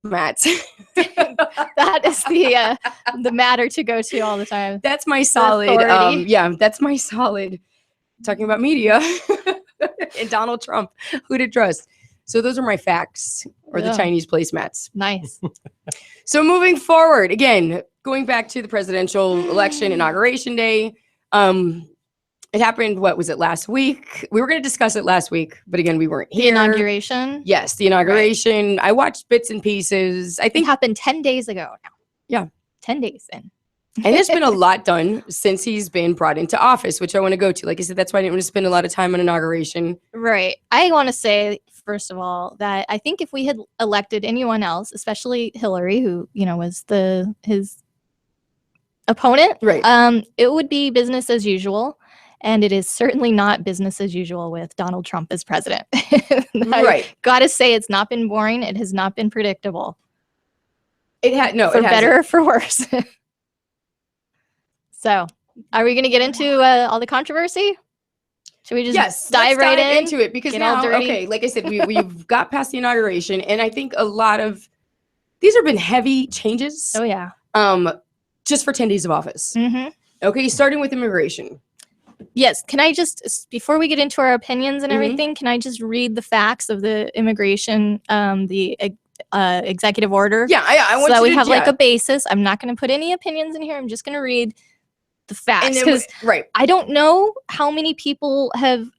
Matt. That is the matter to go to all the time. That's my solid. That's my solid. Talking about media and Donald Trump. Who to trust? So those are my facts, or the Chinese placemats. Nice. So moving forward, again, going back to the presidential election inauguration day. It happened, what was it, last week? We were going to discuss it last week, but again, we weren't here. The inauguration? Yes, the inauguration. Right. I watched bits and pieces. I think it happened 10 days ago now. Yeah. 10 days in. And there's been a lot done since he's been brought into office, which I want to go to. Like I said, that's why I didn't want to spend a lot of time on inauguration. Right. I want to say, first of all, that I think if we had elected anyone else, especially Hillary, who, was his opponent, right. It would be business as usual. And it is certainly not business as usual with Donald Trump as president. Right. Gotta say, it's not been boring. It has not been predictable. It had no, for better or for worse. So, are we going to get into all the controversy? Should we just dive right into it? Because now, okay, like I said, we've got past the inauguration, and I think a lot of these have been heavy changes. Oh yeah. Just for 10 days of office. Mm-hmm. Okay, starting with immigration. Yes. Can I just, before we get into our opinions and everything, can I just read the facts of the immigration, the executive order? Yeah, I want so that we to, have like a basis. I'm not going to put any opinions in here. I'm just going to read the facts, because I don't know how many people have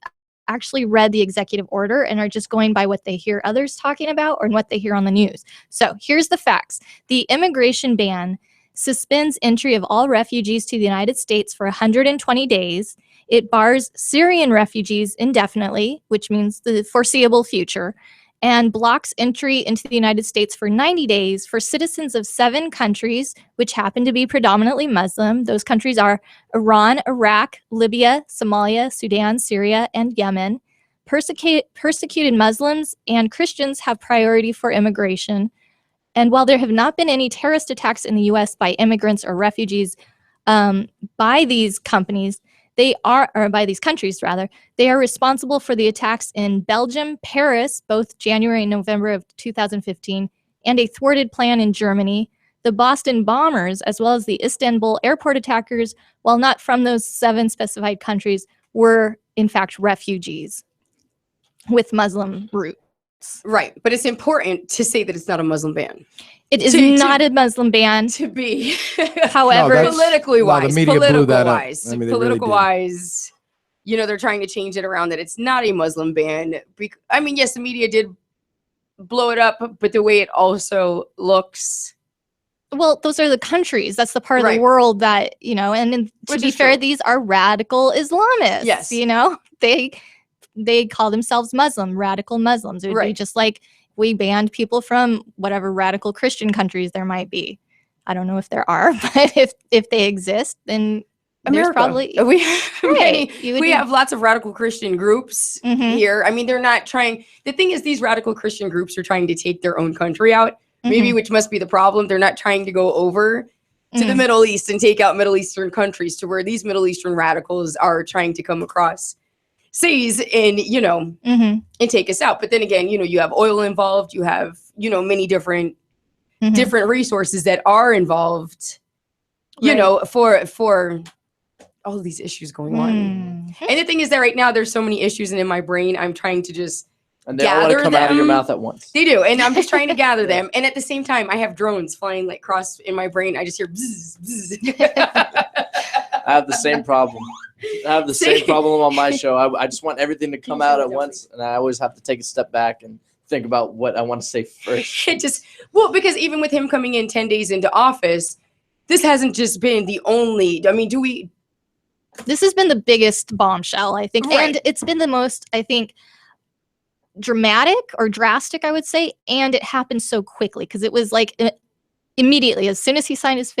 actually read the executive order and are just going by what they hear others talking about or what they hear on the news. So here's the facts. The immigration ban suspends entry of all refugees to the United States for 120 days. It bars Syrian refugees indefinitely, which means the foreseeable future, and blocks entry into the United States for 90 days for citizens of 7 countries, which happen to be predominantly Muslim. Those countries are Iran, Iraq, Libya, Somalia, Sudan, Syria, and Yemen. Persecuted Muslims and Christians have priority for immigration. And while there have not been any terrorist attacks in the U.S. by immigrants or refugees by these companies, by these countries rather, they are responsible for the attacks in Belgium, Paris, both January and November of 2015, and a thwarted plan in Germany. The Boston bombers, as well as the Istanbul airport attackers, while not from those 7 specified countries, were in fact refugees with Muslim roots. Right, but it's important to say that it's not a Muslim ban. It is not a Muslim ban. To be. However, politically wise, the media blew that up. I mean, political wise, they're trying to change it around that it's not a Muslim ban. I mean, yes, the media did blow it up, but the way it also looks. Well, those are the countries. That's the part of the world that, and to be fair, these are radical Islamists. Yes. They call themselves Muslim, radical Muslims. It would be just like we banned people from whatever radical Christian countries there might be. I don't know if there are, but if they exist, then America. There's probably we have lots of radical Christian groups here. I mean, they're not trying. The thing is, these radical Christian groups are trying to take their own country out. Maybe, which must be the problem. They're not trying to go over to the Middle East and take out Middle Eastern countries, to where these Middle Eastern radicals are trying to come across seas and and take us out. But then again, you have oil involved, you have many different resources that are involved for all of these issues going on. And the thing is that right now there's so many issues, and in my brain I'm trying to just they all want to come out of your mouth at once. They do, and I'm just trying to gather them, and at the same time I have drones flying like cross in my brain. I just hear bzz, bzz. I have the same problem. I have the same problem on my show. I just want everything to come out at once, and I always have to take a step back and think about what I want to say first. Because even with him coming in 10 days into office, this hasn't just been the only. I mean, this has been the biggest bombshell, I think, and it's been the most, I think, dramatic or drastic, I would say, and it happened so quickly because it was like immediately as soon as he signed his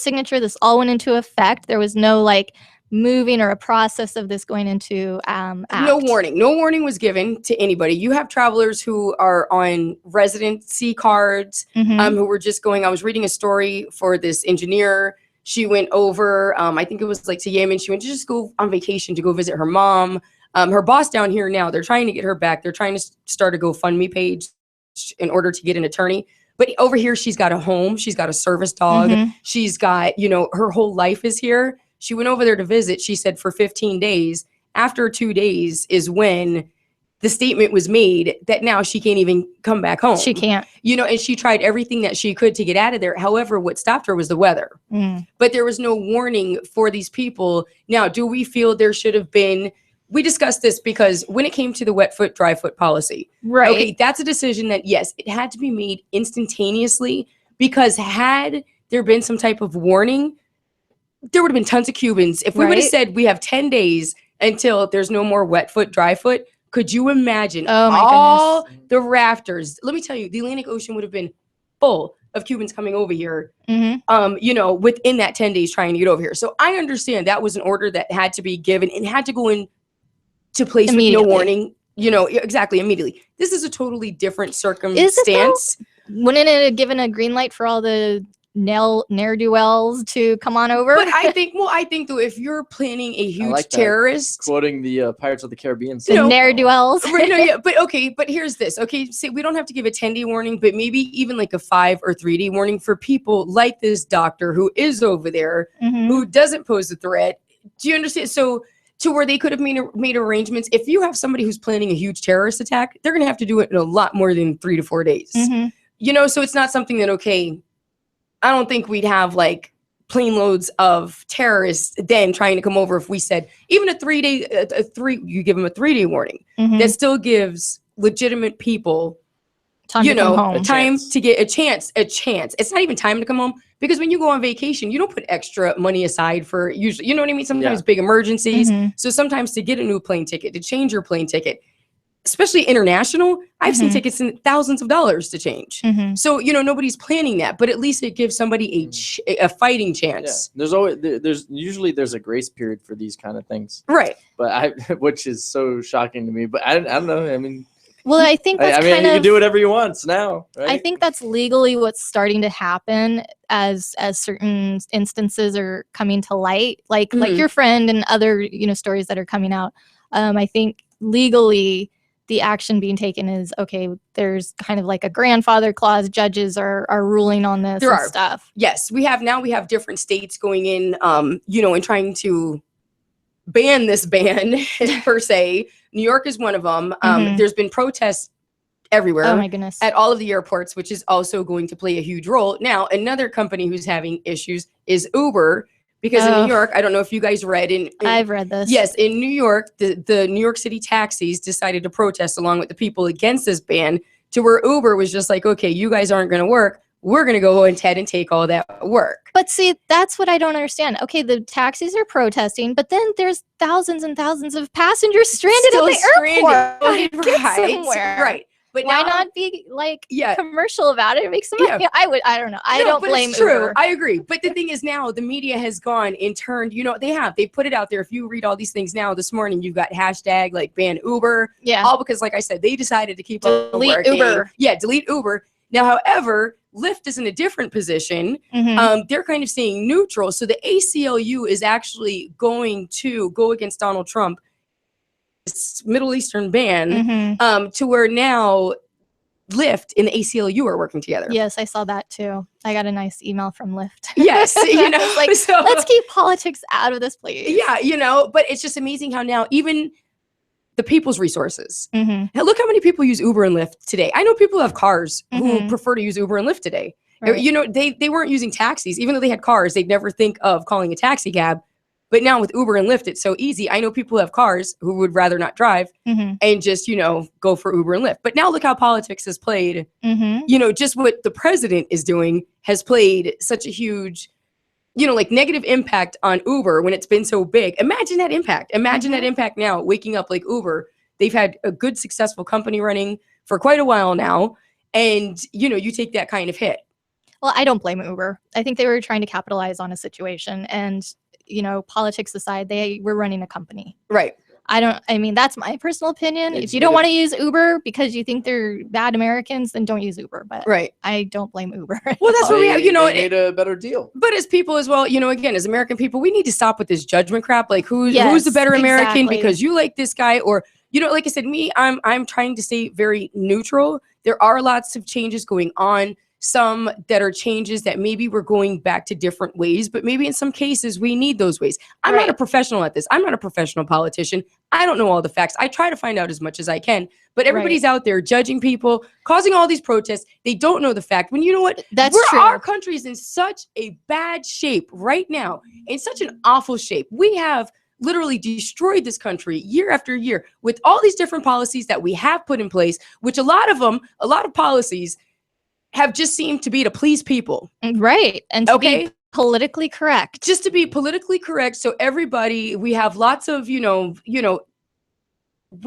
signature, this all went into effect. There was no like moving or a process of this going into act. No warning was given to anybody. You have travelers who are on residency cards, who were just going. I was reading a story for this engineer. She went over, I think it was like to Yemen. She went to just go on vacation to go visit her mom. Her boss down here now, they're trying to get her back. They're trying to start a GoFundMe page in order to get an attorney. But over here, she's got a home. She's got a service dog. She's got, you know, her whole life is here. She went over there to visit. She said for 15 days. After 2 days is when the statement was made that now she can't even come back home. She can't. You know, and she tried everything that she could to get out of there. However, what stopped her was the weather. But there was no warning for these people. Now, do we feel there should have been, we discussed this because when it came to the wet foot, dry foot policy, right? Okay, that's a decision that, yes, it had to be made instantaneously, because had there been some type of warning, there would have been tons of Cubans. If we would have said we have 10 days until there's no more wet foot, dry foot, could you imagine all the rafters? Let me tell you, the Atlantic Ocean would have been full of Cubans coming over here, you know, within that 10 days trying to get over here. So I understand that was an order that had to be given and had to go into place with no warning, you know, exactly, immediately. This is a totally different circumstance. Wouldn't it have given a green light for all the ne'er-do-wells to come on over? But I think though, if you're planning a huge terrorist, quoting the Pirates of the Caribbean, the ne'er-do-wells, right? No, yeah, but okay, but here's this. Okay, say we don't have to give a 10-day warning, but maybe even like a 5 or 3-day warning for people like this doctor who is over there, who doesn't pose a threat. Do you understand? So to where they could have made arrangements. If you have somebody who's planning a huge terrorist attack, they're going to have to do it in a lot more than 3 to 4 days. You know, so it's not something that, okay, I don't think we'd have like plane loads of terrorists then trying to come over if we said even a 3-day, you give them a 3-day warning. That still gives legitimate people, time to come home. Time to get a chance. It's not even time to come home, because when you go on vacation, you don't put extra money aside for usually, you know what I mean? Sometimes big emergencies. So sometimes to get a new plane ticket, to change your plane ticket, especially international, I've seen tickets in thousands of dollars to change. So, you know, nobody's planning that, but at least it gives somebody a fighting chance. Yeah. There's usually a grace period for these kind of things. Right. But which is so shocking to me, but I don't know. I mean, well, I think that's you can do whatever you want now, right? I think that's legally what's starting to happen as certain instances are coming to light, like your friend and other, you know, stories that are coming out. I think legally the action being taken is, okay, there's kind of like a grandfather clause. Judges are ruling on this stuff. Yes, we have different states going in, you know, and trying to ban this ban per se. New York is one of them. There's been protests everywhere. Oh my goodness. At all of the airports, which is also going to play a huge role. Now, another company who's having issues is Uber, because in New York, I don't know if you guys read. I've read this. Yes, in New York, the New York City taxis decided to protest along with the people against this ban, to where Uber was just like, okay, you guys aren't going to work. We're going to go ahead and take all that work. But see, that's what I don't understand. Okay, the taxis are protesting, but then there's thousands and thousands of passengers stranded at the airport. Right. But why not be like commercial about it? Make some money. I don't know. I don't blame it's true. Uber. I agree. But the thing is, now the media has gone and turned, you know, they put it out there. If you read all these things now this morning, you've got hashtag like ban Uber. Yeah. All because, like I said, they decided to keep delete Uber. Yeah, delete Uber. Now, however, Lyft is in a different position. They're kind of staying neutral. So the ACLU is actually going to go against Donald Trump, this Middle Eastern ban, to where now Lyft and the ACLU are working together. Yes, I saw that too. I got a nice email from Lyft. Yes, you know, like, so, let's keep politics out of this, please. Yeah, you know, but it's just amazing how now even the people's resources. Look how many people use Uber and Lyft today. I know people who have cars who prefer to use Uber and Lyft today. Right. You know, they weren't using taxis. Even though they had cars, they'd never think of calling a taxi cab. But now with Uber and Lyft, it's so easy. I know people who have cars who would rather not drive and just, you know, go for Uber and Lyft. But now look how politics has played. You know, just what the president is doing has played such a huge, you know, like negative impact on Uber when it's been so big. Imagine that impact. Imagine that impact now, waking up like Uber. They've had a good, successful company running for quite a while now. And, you know, you take that kind of hit. Well, I don't blame Uber. I think they were trying to capitalize on a situation. And, you know, politics aside, they were running a company. Right. I mean, that's my personal opinion. If you don't want to use Uber because you think they're bad Americans, then don't use Uber. But I don't blame Uber. Well, that's what we have, you know. They made a better deal. But as people as well, you know, again, as American people, we need to stop with this judgment crap. Like who's the better American because you like this guy, or, you know, like I said, I'm trying to stay very neutral. There are lots of changes going on. some that are changes that maybe we're going back to different ways, but maybe in some cases we need those ways. I'm not a professional at this. I'm not a professional politician. I don't know all the facts. I try to find out as much as I can, but everybody's out there judging people, causing all these protests. They don't know the fact. When you know what? That's true. Our country is in such a bad shape right now, in such an awful shape. We have literally destroyed this country year after year with all these different policies that we have put in place, which a lot of policies have just seemed to be to please people. Right. And to be politically correct. Just to be politically correct. So everybody, we have lots of, what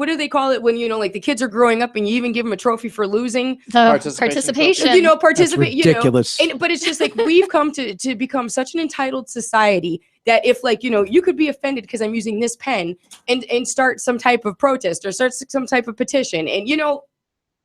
do they call it when, like the kids are growing up and you even give them a trophy for losing? Participation. Participate. That's ridiculous. But it's just like we've come to become such an entitled society that if you could be offended because I'm using this pen and start some type of protest or start some type of petition. And,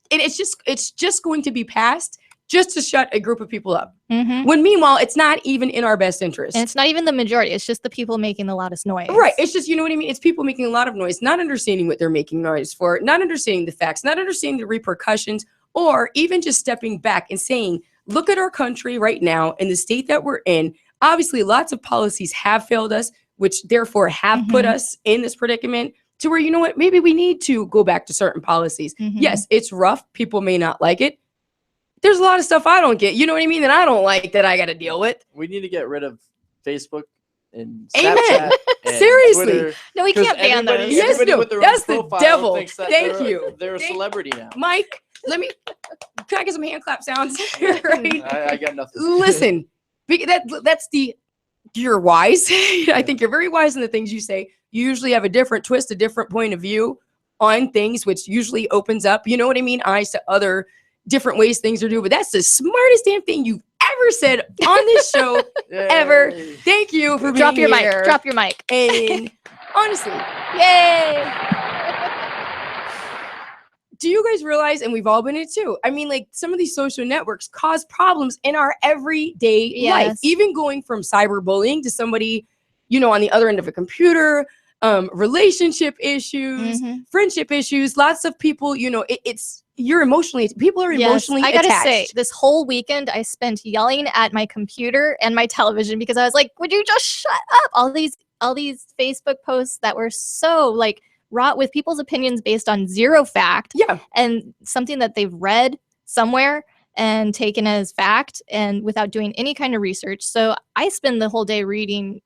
it's just going to be passed just to shut a group of people up. Mm-hmm. When meanwhile, it's not even in our best interest. And it's not even the majority. It's just the people making the loudest noise. Right. It's just, you know what I mean? It's people making a lot of noise, not understanding what they're making noise for, not understanding the facts, not understanding the repercussions, or even just stepping back and saying, look at our country right now and the state that we're in. Obviously, lots of policies have failed us, which therefore have put us in this predicament to where, you know what, maybe we need to go back to certain policies. Yes, it's rough. People may not like it. There's a lot of stuff I don't get, you know what I mean, that I don't like that I got to deal with. We need to get rid of Facebook and Snapchat. Amen. And seriously. Twitter, no, we can't ban those. Yes, no, that's the devil. Thank you. They're a celebrity now. Mike, can I get some hand clap sounds? Right? I got nothing. Listen, you're wise. I think you're very wise in the things you say. You usually have a different twist, a different point of view on things, which usually opens up, you know what I mean, eyes to other different ways things are done. But that's the smartest damn thing you've ever said on this show ever. Thank you for being here. Drop your mic. And honestly, yay. Do you guys realize, and we've all been in it too, I mean, like some of these social networks cause problems in our everyday life, even going from cyberbullying to somebody, on the other end of a computer, relationship issues, friendship issues, lots of people, people are emotionally attached. I gotta say, this whole weekend I spent yelling at my computer and my television because I was like, would you just shut up? All these Facebook posts that were so wrought with people's opinions based on zero fact. Yeah. And something that they've read somewhere and taken as fact and without doing any kind of research. So I spend the whole day reading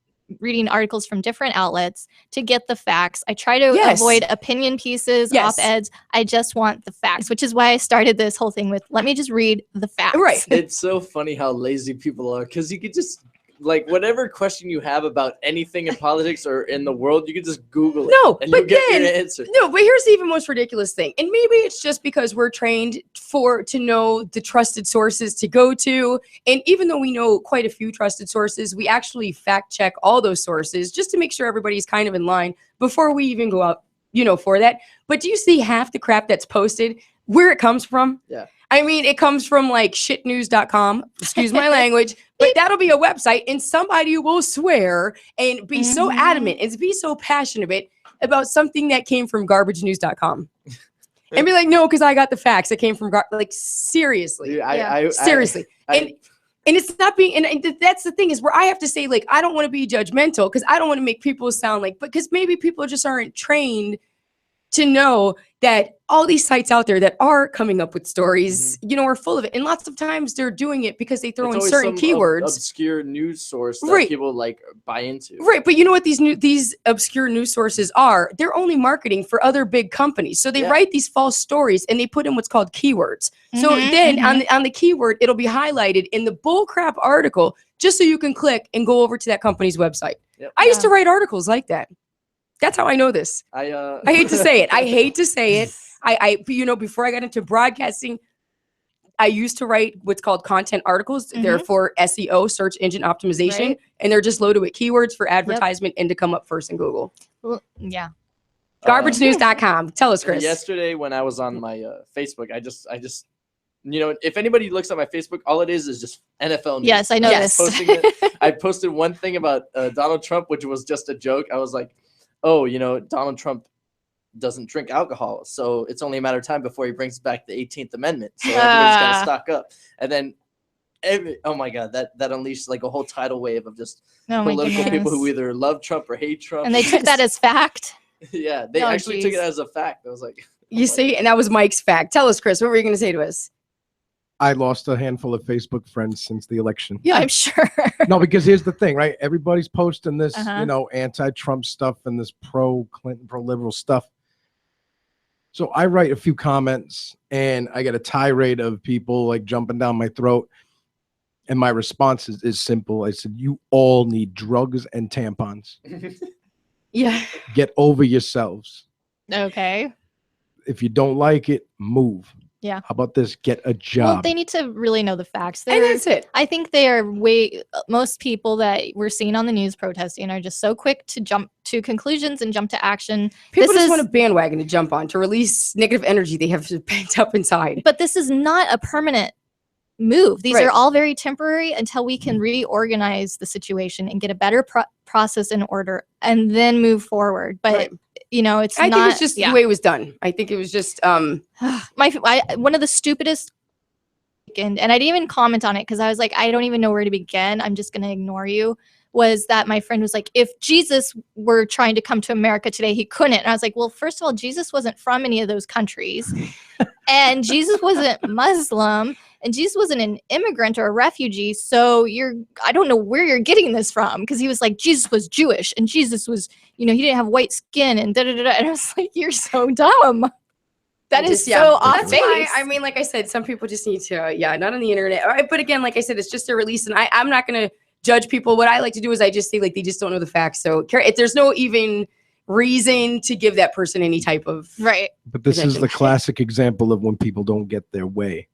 articles from different outlets to get the facts. I try to avoid opinion pieces, op-eds. I just want the facts, which is why I started this whole thing with, let me just read the facts. Right. It's so funny how lazy people are, because you could just, whatever question you have about anything in politics or in the world, you can just Google it. And you get your answer. No, but here's the even most ridiculous thing. And maybe it's just because we're trained to know the trusted sources to go to. And even though we know quite a few trusted sources, we actually fact check all those sources just to make sure everybody's kind of in line before we even go out, for that. But do you see half the crap that's posted, where it comes from? Yeah. I mean, it comes from shitnews.com, excuse my language, but that'll be a website and somebody will swear and be so adamant and be so passionate about something that came from garbagenews.com. And be like, no, because I got the facts. It came from seriously. Dude, seriously. And it's not being, and that's the thing is where I have to say, I don't want to be judgmental because I don't want to make people sound because maybe people just aren't trained to know that all these sites out there that are coming up with stories, are full of it. And lots of times they're doing it because they throw in certain keywords. Obscure news source that people buy into. Right. But you know what these obscure news sources are? They're only marketing for other big companies. So they write these false stories and they put in what's called keywords. So then on the keyword, it'll be highlighted in the bullcrap article just so you can click and go over to that company's website. Yep. I used to write articles like that. That's how I know this. I hate to say it. I before I got into broadcasting, I used to write what's called content articles. They're for SEO, search engine optimization, and they're just loaded with keywords for advertisement and to come up first in Google. Well, yeah. Garbagenews.com. Tell us, Chris. Yesterday when I was on my Facebook, I just if anybody looks at my Facebook, all it is just NFL news. Yes, I know this. I posted one thing about Donald Trump, which was just a joke. I was like, oh, Donald Trump doesn't drink alcohol, so it's only a matter of time before he brings back the 18th Amendment. So everybody's got to stock up. And then Oh my God, that unleashed like a whole tidal wave of just Oh my political goodness. people who either love Trump or hate Trump. And they took that as fact. Yeah, they actually took it as a fact. I was like, You see, and that was Mike's fact. Tell us, Chris, what were you going to say to us? I lost a handful of Facebook friends since the election. Yeah, I'm sure. No, because here's the thing, right? Everybody's posting this, Uh-huh. anti-Trump stuff and this pro-Clinton, pro-liberal stuff. So I write a few comments and I get a tirade of people like jumping down my throat. And my response is simple. I said, you all need drugs and tampons. Yeah. Get over yourselves. Okay. If you don't like it, move. Yeah. How about this? Get a job. Well, they need to really know the facts. And that's it. I think they are most people that we're seeing on the news protesting are just so quick to jump to conclusions and jump to action. People just want a bandwagon to jump on to release negative energy they have pent up inside. But this is not a permanent move. These Right. are all very temporary until we can reorganize the situation and get a better process in order and then move forward. But Right. it's I not. think it's just the way it was done. I think it was just one of the stupidest. And I didn't even comment on it because I was like, I don't even know where to begin. I'm just going to ignore you. Was that my friend was like, if Jesus were trying to come to America today, he couldn't. And I was like, well, first of all, Jesus wasn't from any of those countries. And Jesus wasn't Muslim. And Jesus wasn't an immigrant or a refugee. So I don't know where you're getting this from. Because he was like, Jesus was Jewish. And Jesus was, he didn't have white skin and da-da-da-da. And I was like, you're so dumb. That is so off That's base. why, I mean, like I said, some people just need to, not on the internet. But again, like I said, it's just a release. And I'm not going to judge people. What I like to do is I just say like they just don't know the facts. So if there's no even reason to give that person any type of right. But this is the classic example of when people don't get their way.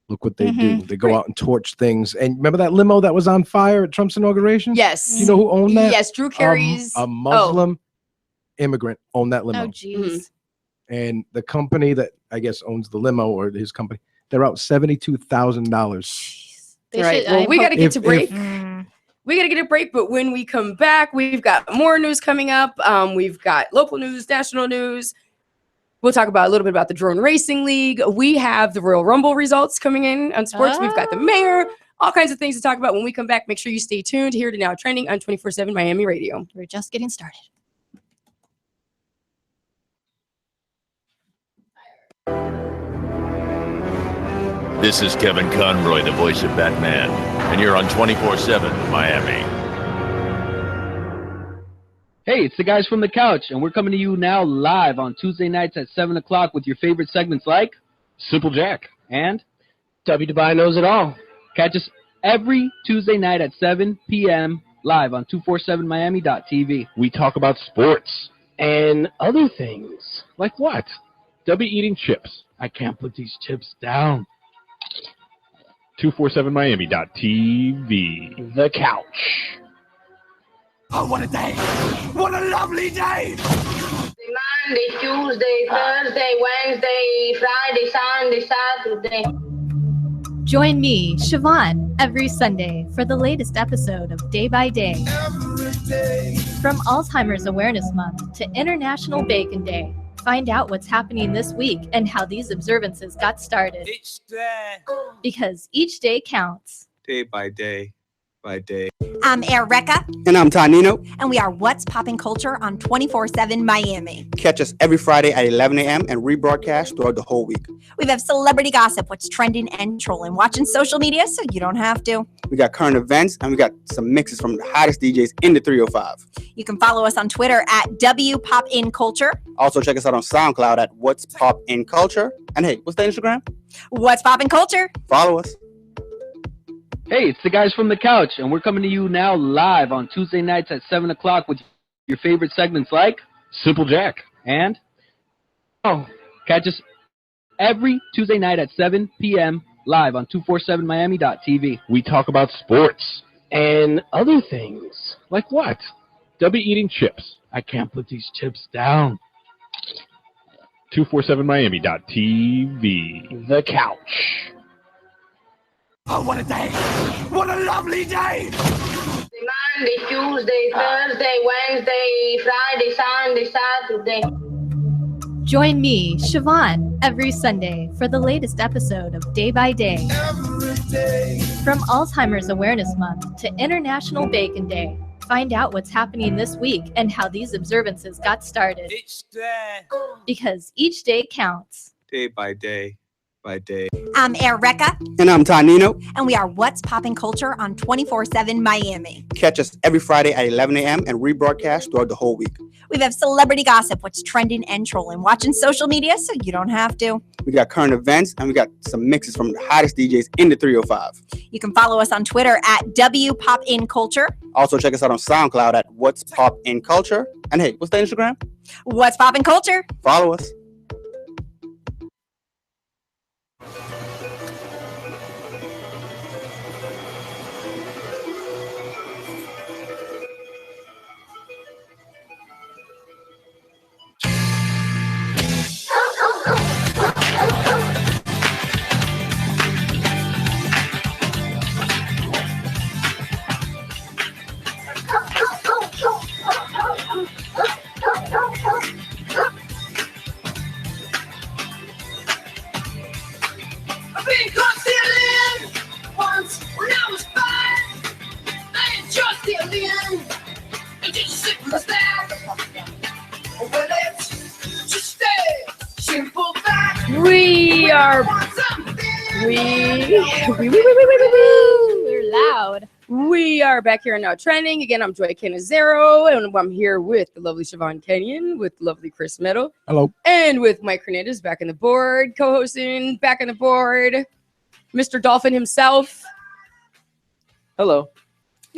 Look what they do. They go out and torch things. And remember that limo that was on fire at Trump's inauguration? Yes. Do you know who owned that? Yes, Drew Carey's. A Muslim immigrant owned that limo. Oh, geez. And the company that I guess owns the limo or his company, they're out $72,000. Right. Well, we got to get to break. We got to get a break. But when we come back, we've got more news coming up. We've got local news, national news. We'll talk about a little bit about the Drone Racing League. We have the Royal Rumble results coming in on sports. We've got the mayor, all kinds of things to talk about. When we come back, make sure you stay tuned here to Now Trending on 24/7 Miami Radio. We're just getting started. This is Kevin Conroy, the voice of Batman, and you're on 24/7 Miami. Hey, it's the guys from the couch, and we're coming to you now live on Tuesday nights at 7 o'clock with your favorite segments like Simple Jack and W. Dubai Knows It All. Catch us every Tuesday night at 7 p.m. live on 247miami.tv. We talk about sports and other things. Like what? W eating chips. I can't put these chips down. 247miami.tv. The couch. Oh, what a day! What a lovely day! Monday, Tuesday, Thursday, Wednesday, Friday, Sunday, Saturday. Join me, Siobhan, every Sunday for the latest episode of Day by Day. From Alzheimer's Awareness Month to International Bacon Day, find out what's happening this week and how these observances got started. Because each day counts. Day by day by day. I'm Erica. And I'm Tonino. And we are What's Poppin' Culture on 24/7 Miami. Catch us every Friday at 11 a.m. and rebroadcast throughout the whole week. We have celebrity gossip, what's trending and trolling, watching social media so you don't have to. We got current events and we got some mixes from the hottest DJs in the 305. You can follow us on Twitter at WPopInCulture. Also check us out on SoundCloud at What's Pop in Culture. And hey, what's the Instagram? What's Poppin' Culture. Follow us. Hey, it's the guys from the couch, and we're coming to you now live on Tuesday nights at 7 o'clock with your favorite segments like Simple Jack and catch us every Tuesday night at 7 p.m. live on 247miami.tv. We talk about sports and other things. Like what? W eating chips. I can't put these chips down. 247miami.tv. The couch. Oh, what a day! What a lovely day! Monday, Tuesday, Thursday, Wednesday, Friday, Sunday, Saturday. Join me, Siobhan, every Sunday for the latest episode of Day by Day. Every day. From Alzheimer's Awareness Month to International Bacon Day, find out what's happening this week and how these observances got started. Because each day counts. Day by day by day. I'm Erica. And I'm Tanino. And we are What's Poppin' Culture on 24/7 Miami. Catch us every Friday at 11 a.m. and rebroadcast throughout the whole week. We have celebrity gossip, what's trending and trolling, watching social media so you don't have to. We got current events and we got some mixes from the hottest DJs in the 305. You can follow us on Twitter at WPopInCulture. Also check us out on SoundCloud at What's Pop in Culture. And hey, what's the Instagram? What's Poppin' Culture? Follow us. We're loud. We are back here on Now Trending. Again, I'm Joy Canizero, and I'm here with the lovely Siobhan Kenyon, with lovely Chris Meadow. Hello. And with Mike Hernandez back on the board, co-hosting, back on the board, Mr. Dolphin himself. Hello.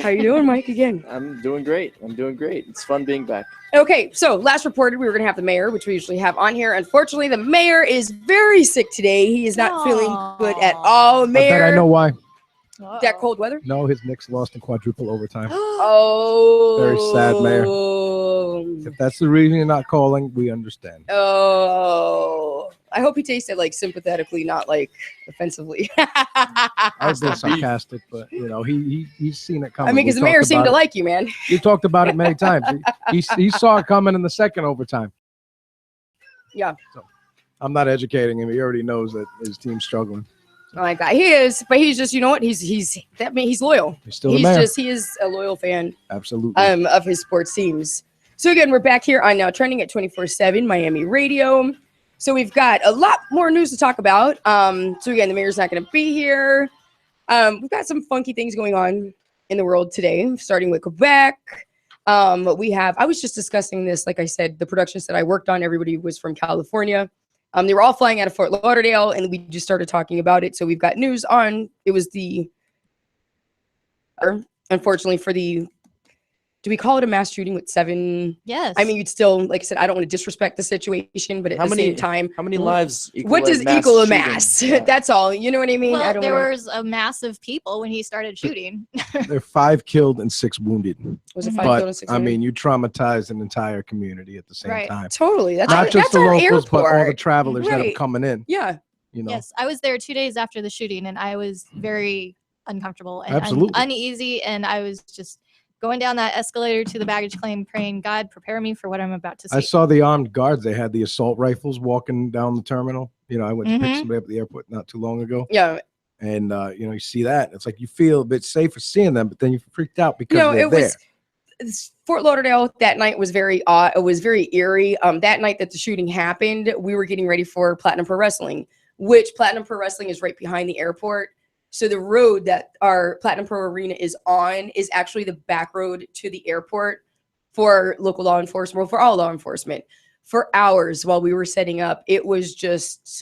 How you doing, Mike, again? I'm doing great. It's fun being back. Okay, so last reported we were going to have the mayor, which we usually have on here. Unfortunately, the mayor is very sick today. He is not feeling good at all. Mayor, I know why. That cold weather? No, his Knicks lost in quadruple overtime. Oh. Very sad, Mayor. If that's the reason you're not calling, we understand. Oh. I hope he tasted like sympathetically, not like offensively. I was being sarcastic, but you know, he's seen it coming. I mean, because the mayor seemed to like you, man. You talked about it many times. He saw it coming in the second overtime. Yeah. So I'm not educating him. He already knows that his team's struggling. Oh my God, he is, but he's just, you know what? He's loyal. He's still the mayor. He is a loyal fan. Absolutely. Of his sports teams. So again, we're back here on Now Trending at 24/7 Miami Radio. So we've got a lot more news to talk about. So again, the mayor's not going to be here. We've got some funky things going on in the world today, starting with Quebec. I was just discussing this, like I said, the productions that I worked on, everybody was from California. They were all flying out of Fort Lauderdale, and we just started talking about it. So we've got news on, it was unfortunately for do we call it a mass shooting with 7? Yes. I mean, you'd still, like I said, I don't want to disrespect the situation, but at the same time. How many lives equal what does equal a mass? Yeah. That's all. You know what I mean? Well, there was a mass of people when he started shooting. There are 5 killed and 6 wounded. Was it 5 but, killed and 6 wounded? wounded? I mean, you traumatized an entire community at the same time. Totally. That's not just the locals, airport. but all the travelers that are coming in. Yeah. You know. Yes, I was there 2 days after the shooting, and I was very uncomfortable and uneasy, and I was just going down that escalator to the baggage claim, praying, God, prepare me for what I'm about to see. I saw the armed guards. They had the assault rifles walking down the terminal. You know, I went to pick somebody up at the airport not too long ago. Yeah. And, you know, you see that. It's like you feel a bit safer seeing them, but then you freaked out because they're there. Fort Lauderdale that night was very odd. It was very eerie. That night that the shooting happened, we were getting ready for Platinum Pro Wrestling, which Platinum Pro Wrestling is right behind the airport. So the road that our Platinum Pro Arena is on is actually the back road to the airport for local law enforcement, well, for all law enforcement. For hours while we were setting up, it was just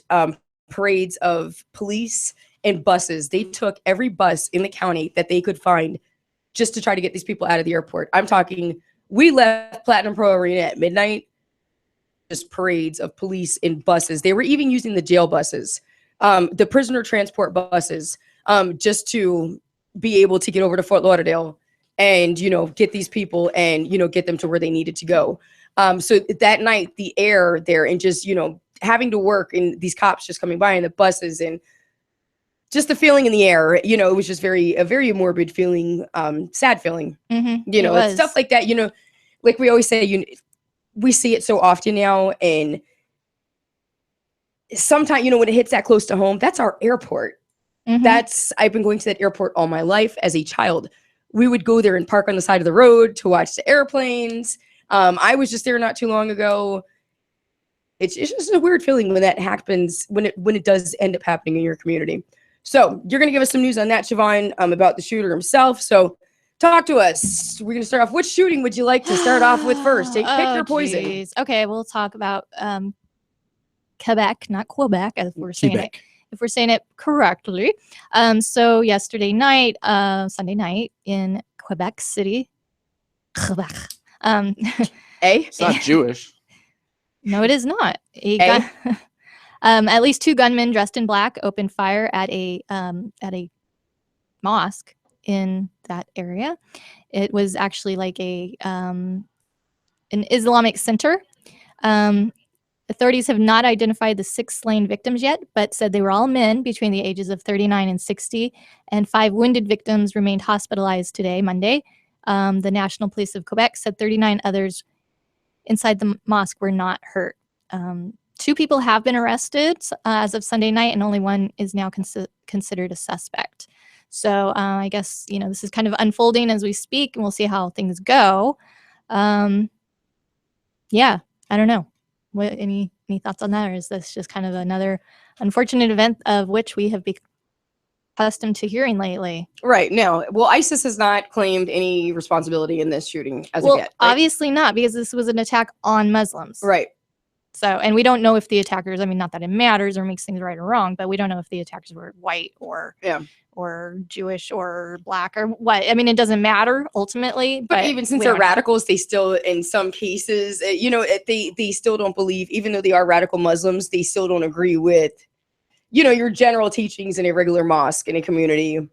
parades of police and buses. They took every bus in the county that they could find just to try to get these people out of the airport. I'm talking, we left Platinum Pro Arena at midnight, just parades of police in buses. They were even using the jail buses, the prisoner transport buses, just to be able to get over to Fort Lauderdale and, you know, get these people and, you know, get them to where they needed to go. So that night, the air there and just, you know, having to work and these cops just coming by in the buses and just the feeling in the air, you know, it was just a very morbid feeling, sad feeling, you know, and stuff like that, you know, like we always say, we see it so often now. And sometimes, you know, when it hits that close to home, that's our airport. I've been going to that airport all my life as a child. We would go there and park on the side of the road to watch the airplanes. I was just there not too long ago. It's just a weird feeling when that happens, when it does end up happening in your community. So you're going to give us some news on that, Siobhan, about the shooter himself. So talk to us. We're going to start off. Which shooting would you like to start off with first? Pick your poison. Geez. Okay, we'll talk about Quebec, not Quebec, as we're saying it. If we're saying it correctly. So yesterday night, Sunday night in Quebec City, Quebec. It's not Jewish. No, it is not. At least 2 gunmen dressed in black opened fire at a mosque in that area. It was actually like an Islamic center. Authorities have not identified the 6 slain victims yet, but said they were all men between the ages of 39 and 60, and 5 wounded victims remained hospitalized today, Monday. The National Police of Quebec said 39 others inside the mosque were not hurt. 2 people have been arrested as of Sunday night, and only 1 is now considered a suspect. So I guess, this is kind of unfolding as we speak, and we'll see how things go. Yeah, I don't know. What, any thoughts on that, or is this just kind of another unfortunate event of which we have become accustomed to hearing lately? Right. No. Well, ISIS has not claimed any responsibility in this shooting as of yet. Right? Obviously not, because this was an attack on Muslims. Right. So, and we don't know if the attackers, not that it matters or makes things right or wrong, but we don't know if the attackers were white or Jewish or black or what. It doesn't matter ultimately. But even since they're radicals, they still, in some cases, they still don't believe, even though they are radical Muslims, they still don't agree with, your general teachings in a regular mosque in a community,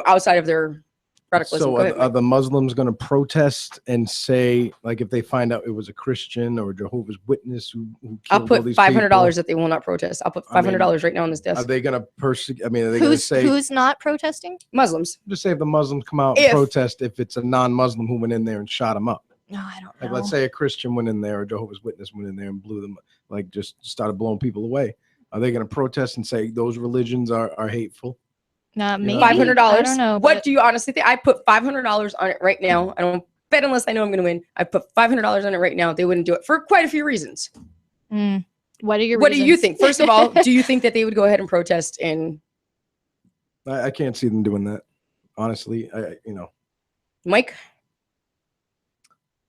outside of their radicalism. So are the Muslims going to protest and say, like, if they find out it was a Christian or Jehovah's Witness who killed I'll put all these $500 that they will not protest. I'll put $500 right now on this desk. Are they going to persecute? Are they going to say who's not protesting? Muslims. Just say if the Muslims come out and protest, if it's a non-Muslim who went in there and shot him up. No, I don't know. Like, let's say a Christian went in there or Jehovah's Witness went in there and blew them, like, just started blowing people away. Are they going to protest and say those religions are hateful? Maybe. $500. I don't know. What do you honestly think? I put $500 on it right now. I don't bet unless I know I'm going to win. I put $500 on it right now. They wouldn't do it for quite a few reasons. What are your What reasons? do you think? First of all, do you think that they would go ahead and protest? I can't see them doing that. Honestly, Mike?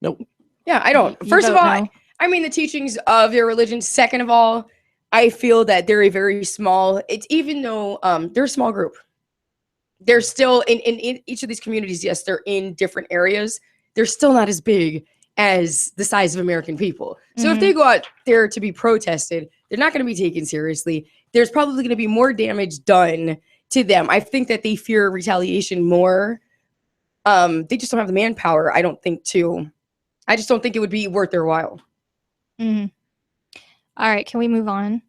Nope. Yeah, I don't. First of all, the teachings of their religion. Second of all, I feel that they're a very small, even though they're a small group. They're still in each of these communities. Yes, they're in different areas. They're still not as big as the size of American people. So if they go out there to be protested, they're not going to be taken seriously. There's probably going to be more damage done to them. I think that they fear retaliation more. They just don't have the manpower, I don't think, I just don't think it would be worth their while. All right, can we move on?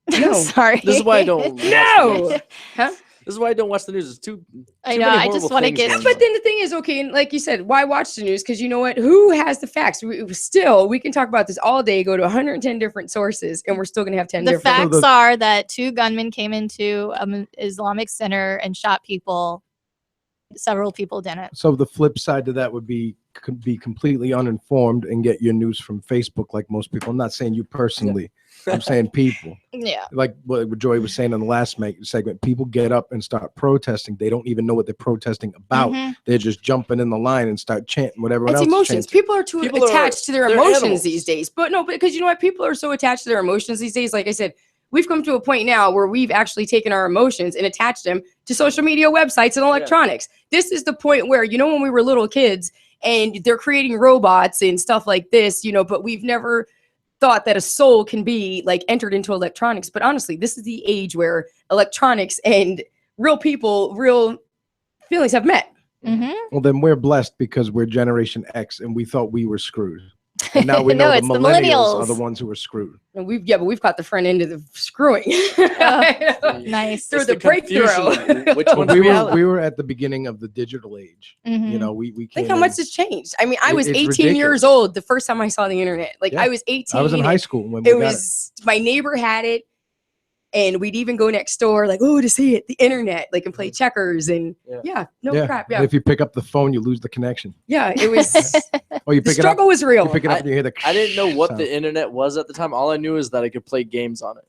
No. Sorry. This is why I don't. No. Huh? This is why I don't watch the news. It's too. I know. I just want to get. But then the thing is, okay, and like you said, why watch the news? Because you know what? Who has the facts? We can talk about this all day. Go to 110 different sources, and we're still gonna have 10 the different. Facts are that 2 gunmen came into an Islamic center and shot people. Several people didn't. So the flip side to that would be completely uninformed and get your news from Facebook, like most people. I'm not saying you personally. I'm saying people. Yeah. Like what Joy was saying in the last segment, people get up and start protesting. They don't even know what they're protesting about. They're just jumping in the line and start chanting whatever else. It's emotions. People are too attached to their emotions animals these days. But no, because you know what? People are so attached to their emotions these days. Like I said, we've come to a point now where we've actually taken our emotions and attached them to social media, websites, and electronics. This is the point where, when we were little kids and they're creating robots and stuff like this, but we've never thought that a soul can be like entered into electronics. But honestly, this is the age where electronics and real people, real feelings have met. Well, then we're blessed because we're Generation X and we thought we were screwed. And now we know No, the it's the millennials are the millennials. ones who are screwed. And we've got the front end of the screwing. Nice. Through It's the breakthrough. confusion. Which one's we reality? were at the beginning of the digital age. We came Think how in- much has changed. I was It's 18 ridiculous. years old the first time I saw the internet. Like Yeah. I was 18. I was in high school when we It got was my neighbor had it. And we'd even go next door, like, to see it, the internet, like, and play checkers and crap. Yeah. If you pick up the phone, you lose the connection. Yeah, it was. You the pick struggle was real. You pick it up and you hear the. I didn't know what sound. the internet was at the time. All I knew is that I could play games on it.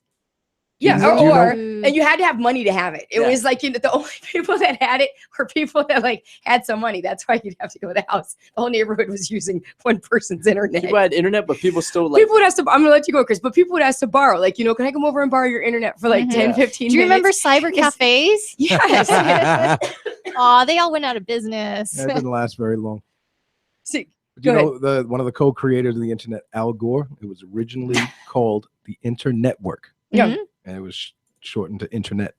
Yeah, and you had to have money to have it. It was like the only people that had it were people that like had some money. That's why you'd have to go to the house. The whole neighborhood was using one person's internet. People had internet, but people still like. People would ask to. I'm gonna let you go, Chris. But people would ask to borrow. Like, can I come over and borrow your internet for like 10, 15 minutes? Do you remember cyber cafes? Yes. Aw, they all went out of business. It didn't last very long. See, you know one of the co-creators of the internet, Al Gore. It was originally called the Internetwork. Yeah. And it was shortened to internet.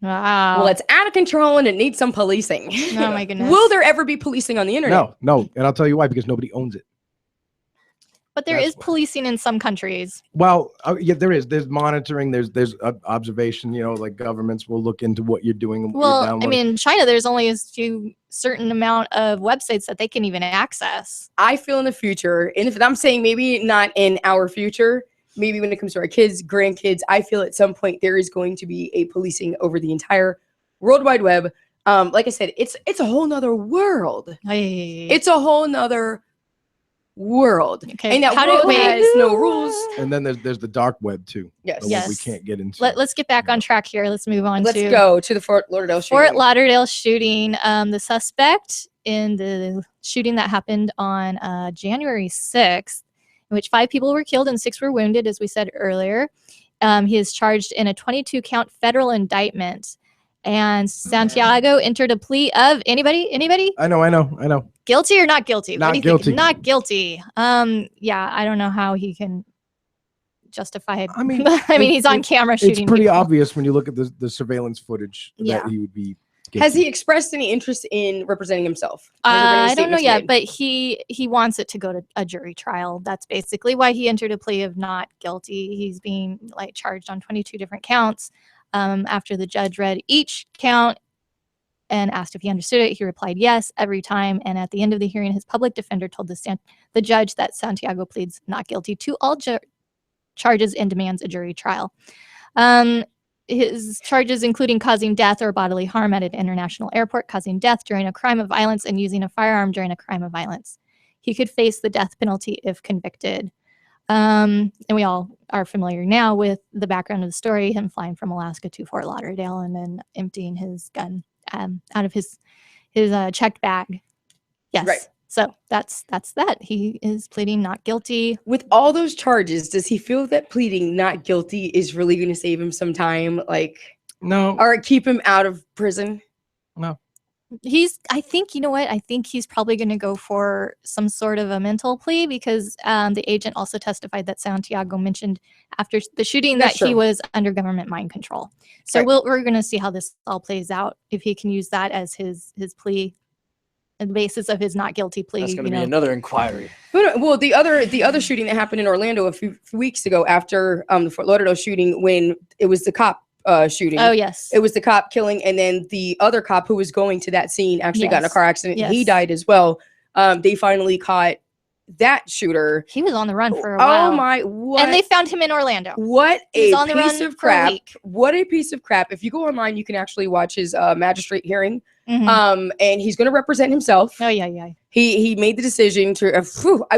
Wow. Well, it's out of control and it needs some policing. Oh my goodness. Will there ever be policing on the internet? No. And I'll tell you why, because nobody owns it. But there is policing in some countries. Well, yeah, there is. There's monitoring. There's observation. Like governments will look into what you're doing. And what you're downloading. I mean, in China, there's only a certain amount of websites that they can even access. I feel in the future, and if I'm saying maybe not in our future, maybe when it comes to our kids, grandkids, I feel at some point there is going to be a policing over the entire World Wide Web. Like I said, it's a whole nother world. It's a whole nother world. Okay. And that world has no rules. And then there's the dark web too. Yes. The one we can't get into. Let's get back on track here. Let's move on. Let's go to the Fort Lauderdale shooting. Fort Lauderdale shooting. The suspect in the shooting that happened on January 6th, in which 5 people were killed and 6 were wounded, as we said earlier. He is charged in a 22-count federal indictment. And Santiago entered a plea of anybody? I know. Guilty or not guilty? Not what do you guilty. think? Not guilty. Yeah, I don't know how he can justify it. I mean, he's on camera shooting. It's pretty people. obvious when you look at the surveillance footage that he would be guilty. Has he expressed any interest in representing himself? I don't know yet, but he wants it to go to a jury trial. That's basically why he entered a plea of not guilty. He's being charged on 22 different counts. After the judge read each count and asked if he understood it, he replied yes every time. And at the end of the hearing, his public defender told the judge that Santiago pleads not guilty to all charges and demands a jury trial. His charges including causing death or bodily harm at an international airport, causing death during a crime of violence, and using a firearm during a crime of violence. He could face the death penalty if convicted. And we all are familiar now with the background of the story, him flying from Alaska to Fort Lauderdale and then emptying his gun out of his checked bag. Yes. Right. So that's that. He is pleading not guilty. With all those charges, does he feel that pleading not guilty is really going to save him some time? No. Or keep him out of prison? No. I think, you know what? I think he's probably going to go for some sort of a mental plea because the agent also testified that Santiago mentioned after the shooting that he was under government mind control. So we're going to see how this all plays out. If he can use that as his plea, the basis of his not guilty plea. That's going to be another inquiry. Well, the other shooting that happened in Orlando a few weeks ago after the Fort Lauderdale shooting, when it was the cop shooting. Oh, yes. It was the cop killing, and then the other cop who was going to that scene actually got in a car accident. Yes. He died as well. They finally caught that shooter. He was on the run for a while. Oh my, what? And they found him in Orlando. What He was a on the piece run of for a crap. week. What a piece of crap. If you go online, you can actually watch his magistrate hearing. Mhm. And he's going to represent himself. Oh, yeah. He made the decision to,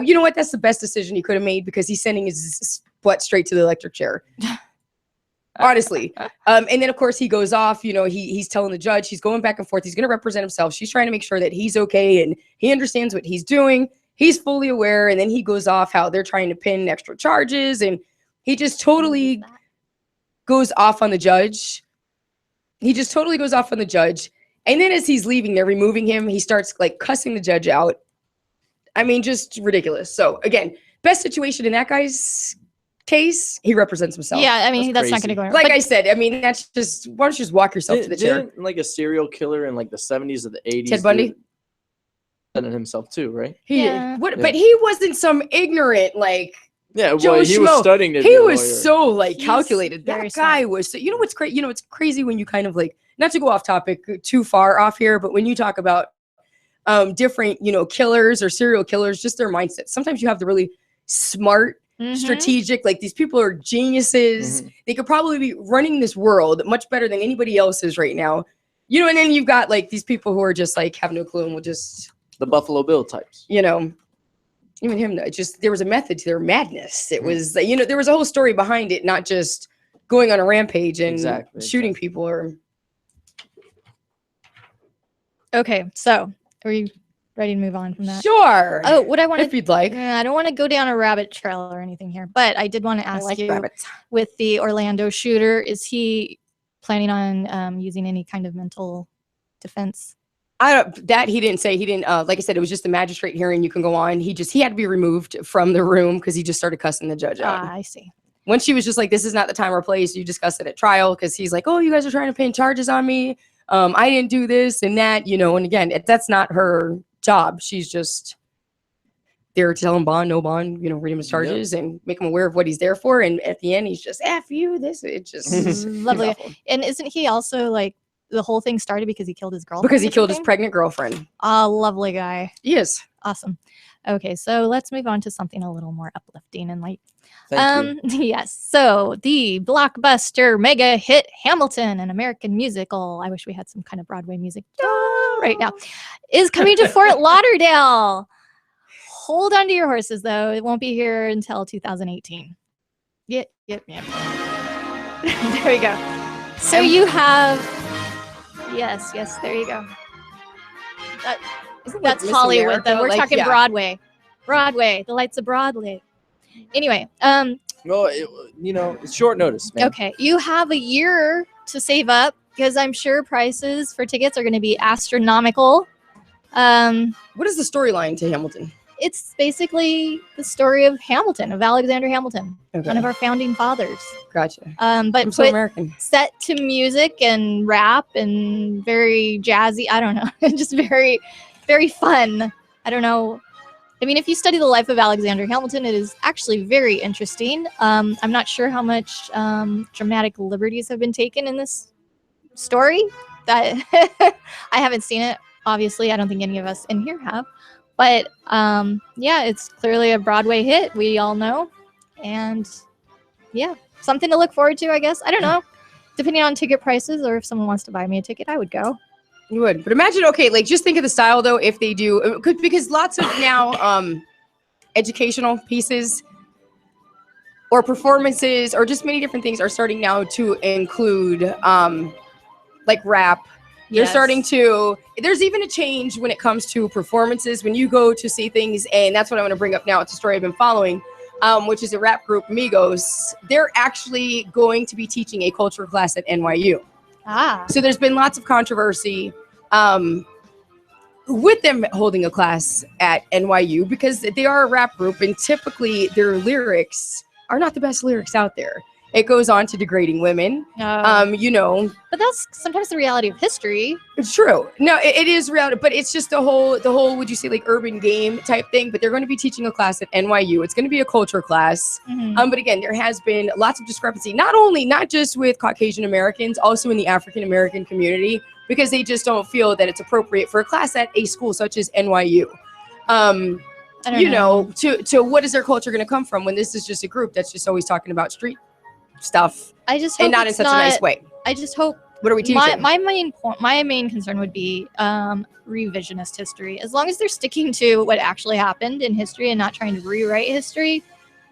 you know what? That's the best decision he could have made because he's sending his butt straight to the electric chair. Honestly. And then of course he goes off, he's telling the judge, he's going back and forth. He's going to represent himself. She's trying to make sure that he's okay and he understands what he's doing. He's fully aware. And then he goes off how they're trying to pin extra charges. And he just totally goes off on the judge. He just totally goes off on the judge. And then as he's leaving, they're removing him. He starts cussing the judge out. I mean, just ridiculous. So again, best situation in that guy's case, he represents himself. Yeah, I mean, that's not going to go anywhere. Like I said, I mean, that's just, why don't you just walk yourself to the chair? Didn't a serial killer in the 70s or the 80s Ted Bundy? Done it himself too, right? But he wasn't some ignorant Joe he was studying to he be a was lawyer. so calculated. That guy was so, what's crazy? It's crazy when you kind of not to go off topic too far off here, but when you talk about different, killers or serial killers, just their mindset. Sometimes you have the really smart strategic. Like these people are geniuses. They could probably be running this world much better than anybody else is right now. You know, and then you've got like these people who are just like have no clue and will just the Buffalo Bill types. You know, even him. Just there was a method to their madness. It was you know there was a whole story behind it, not just going on a rampage and shooting people or. Okay, so are you ready to move on from that? Sure. Oh, what I want if you'd like. I don't want to go down a rabbit trail or anything here, but I did want to ask you with the Orlando shooter, is he planning on using any kind of mental defense? He didn't say. He didn't. Like I said, it was just a magistrate hearing. You can go on. He had to be removed from the room because he just started cussing the judge out. I see. When she was just like, "This is not the time or place." You discuss it at trial because he's like, "Oh, you guys are trying to pin charges on me. I didn't do this and that." You know, and again, that's not her job. She's just there to tell him bond, no bond. You know, read him his charges and make him aware of what he's there for. And at the end, he's just F you. This it just lovely. And isn't he also like the whole thing started because he killed his girlfriend? Because he killed his pregnant girlfriend. Lovely guy. He is awesome. Okay, so let's move on to something a little more uplifting and light. Thank you. Yes. So the blockbuster mega hit Hamilton, an American musical. I wish we had some kind of Broadway music right now. Is coming to Fort Lauderdale. Hold on to your horses, though. It won't be here until 2018. Yep. There we go. So you have, yes. There you go. That's Hollywood, though. We're talking Broadway. Broadway, the lights of Broadway. Anyway, well, you know, it's short notice, man. Okay, you have a year to save up because I'm sure prices for tickets are going to be astronomical. What is the storyline to Hamilton? It's basically the story of Hamilton, of Alexander Hamilton, one of our founding fathers. Gotcha. But I'm so American. Set to music and rap and very jazzy. I don't know, just very, very fun. I don't know. I mean, if you study the life of Alexander Hamilton, it is actually very interesting. I'm not sure how much dramatic liberties have been taken in this story. That I haven't seen it. Obviously, I don't think any of us in here have. But yeah, it's clearly a Broadway hit. We all know. And yeah, something to look forward to, I guess. I don't know. Depending on ticket prices or if someone wants to buy me a ticket, I would go. You would, but imagine, okay, like just think of the style though, if they do, because lots of now educational pieces or performances or just many different things are starting now to include like rap. They're starting to, there's even a change when it comes to performances when you go to see things, and that's what I want to bring up now. It's a story I've been following, which is a rap group, Migos. They're actually going to be teaching a culture class at NYU. So there's been lots of controversy with them holding a class at NYU because they are a rap group and typically their lyrics are not the best lyrics out there. It goes on to degrading women, you know. But that's sometimes the reality of history. It's true. No, it is reality, but it's just the whole, would you say like urban game type thing, but they're going to be teaching a class at NYU. It's going to be a culture class. But again, there has been lots of discrepancy, not just with Caucasian Americans, also in the African American community, because they just don't feel that it's appropriate for a class at a school such as NYU. You know, to what is their culture going to come from when this is just a group that's just always talking about street stuff? I just hope and not in such a nice way. I just hope. What are we teaching? My main concern would be revisionist history. As long as they're sticking to what actually happened in history and not trying to rewrite history,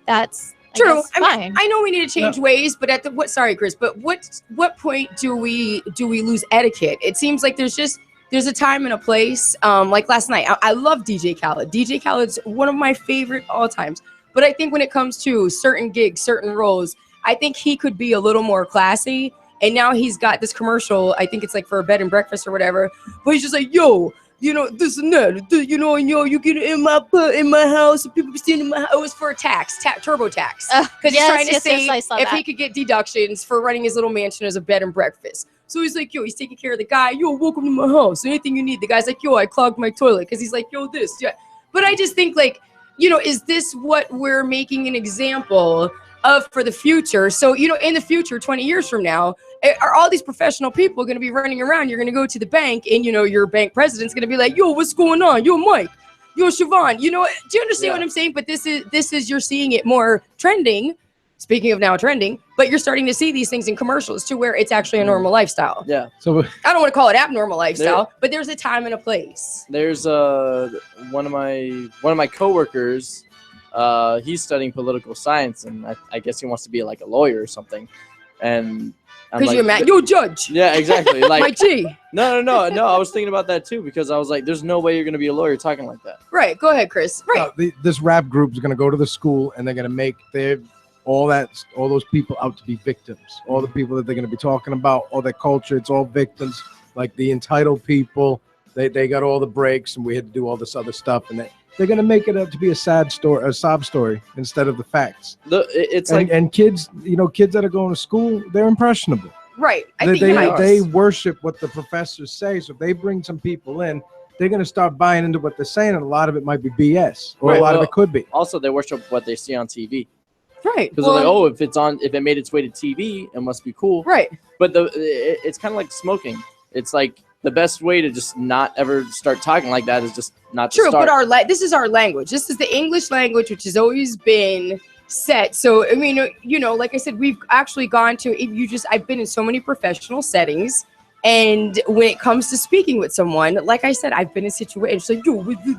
that's true. Fine. I know we need to change ways, but at the sorry, Chris, but what point do we lose etiquette? It seems like there's a time and a place. Like last night, I love DJ Khaled. DJ Khaled's one of my favorite all times. But I think when it comes to certain gigs, certain roles, I think he could be a little more classy. And now he's got this commercial, I think it's like for a bed and breakfast or whatever, but he's just like, yo, you know, this and that, you know, and yo, you get it in my house, and people be staying in my house. It was for a TurboTax. Because he's trying to see if he could get deductions for running his little mansion as a bed and breakfast. So he's like, yo, he's taking care of the guy. Yo, welcome to my house. Anything you need. The guy's like, yo, I clogged my toilet. Because he's like, yo, this. Yeah. But I just think, like, you know, is this what we're making an example of for the future? So, you know, in the future, 20 years from now, are all these professional people going to be running around? You're going to go to the bank and, you know, your bank president's going to be like, yo, what's going on? Yo, Mike, yo, Siobhan, you know, do you understand what I'm saying? But this is you're seeing it more trending. Speaking of now trending, but you're starting to see these things in commercials to where it's actually a normal lifestyle. Yeah. So I don't want to call it abnormal lifestyle, but there's a time and a place. There's one of my coworkers. He's studying political science, and I guess he wants to be like a lawyer or something. And because you're mad, yo, judge. Yeah, exactly. Like my G. No. I was thinking about that too because I was like, there's no way you're gonna be a lawyer talking like that. Right. Go ahead, Chris. Right. This rap group is gonna go to the school and they're gonna make all those people out to be victims. All the people that they're gonna be talking about, all their culture, it's all victims. Like the entitled people, they got all the breaks, and we had to do all this other stuff, and they're gonna make it up to be a sad story, a sob story, instead of the facts. And kids, you know, kids that are going to school, they're impressionable. Right. They worship what the professors say. So if they bring some people in, they're gonna start buying into what they're saying, and a lot of it might be BS, or a lot of it could be. Also, they worship what they see on TV. Right. Because they're like, oh, if it made its way to TV, it must be cool. Right. But it's kind of like smoking. It's like the best way to just not ever start talking like that is just not to start. But this is our language. This is the English language, which has always been set. So, I mean, you know, like I said, we've actually gone to, I've been in so many professional settings. And when it comes to speaking with someone, like I said, I've been in situations like,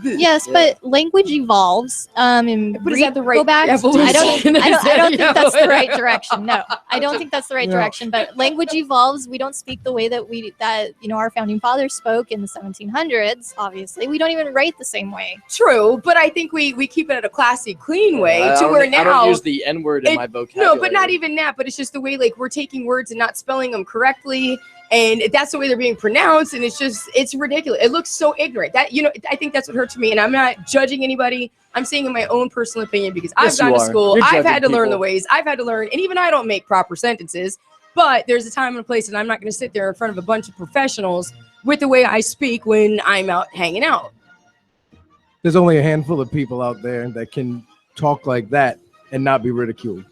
yes, but language evolves. And but is that the right go back? evolution? I don't think that's the right direction. No, I don't think that's the right direction. But language evolves. We don't speak the way that our founding fathers spoke in the 1700s. Obviously, we don't even write the same way. True, but I think we keep it at a classy, clean way to where now I don't use the N word in my vocabulary. No, but not even that. But it's just the way like we're taking words and not spelling them correctly. And that's the way they're being pronounced, and it's ridiculous. It looks so ignorant. That I think that's what hurts me. And I'm not judging anybody. I'm saying in my own personal opinion because I've gone to school. I've had to learn the ways. I've had to learn, and even I don't make proper sentences. But there's a time and a place, and I'm not going to sit there in front of a bunch of professionals with the way I speak when I'm out hanging out. There's only a handful of people out there that can talk like that and not be ridiculed.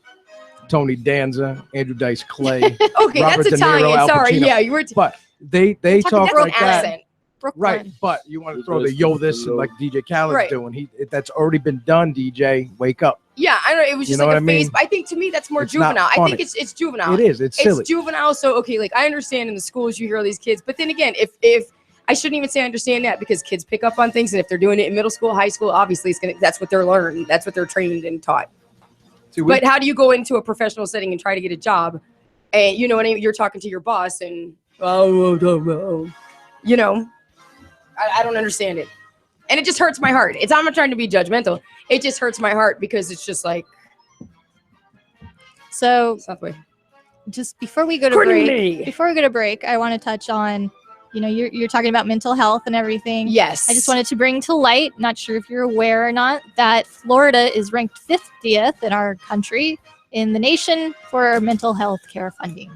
Tony Danza, Andrew Dice Clay. Okay, Robert that's Italian. Niro, Al Sorry, Pacino. yeah, you were. But they talk like that, Brooklyn. right? But you want to throw the yo this and like DJ Khaled's doing. That's already been done. DJ, wake up. Yeah, I know. It was just like a phase. But I think to me that's more juvenile. I think it's juvenile. It is. It's silly. It's juvenile. So okay, like I understand in the schools you hear all these kids, but then again, if I shouldn't even say I understand that because kids pick up on things, and if they're doing it in middle school, high school, obviously that's what they're learning. That's what they're trained and taught. But how do you go into a professional setting and try to get a job? And you know what I mean? You're talking to your boss and, you know, I don't understand it. And it just hurts my heart. I'm not trying to be judgmental. It just hurts my heart because it's just like. So just before we go to break, I want to touch on, you know, you're talking about mental health and everything. Yes. I just wanted to bring to light, not sure if you're aware or not, that Florida is ranked 50th in our country in the nation for mental health care funding.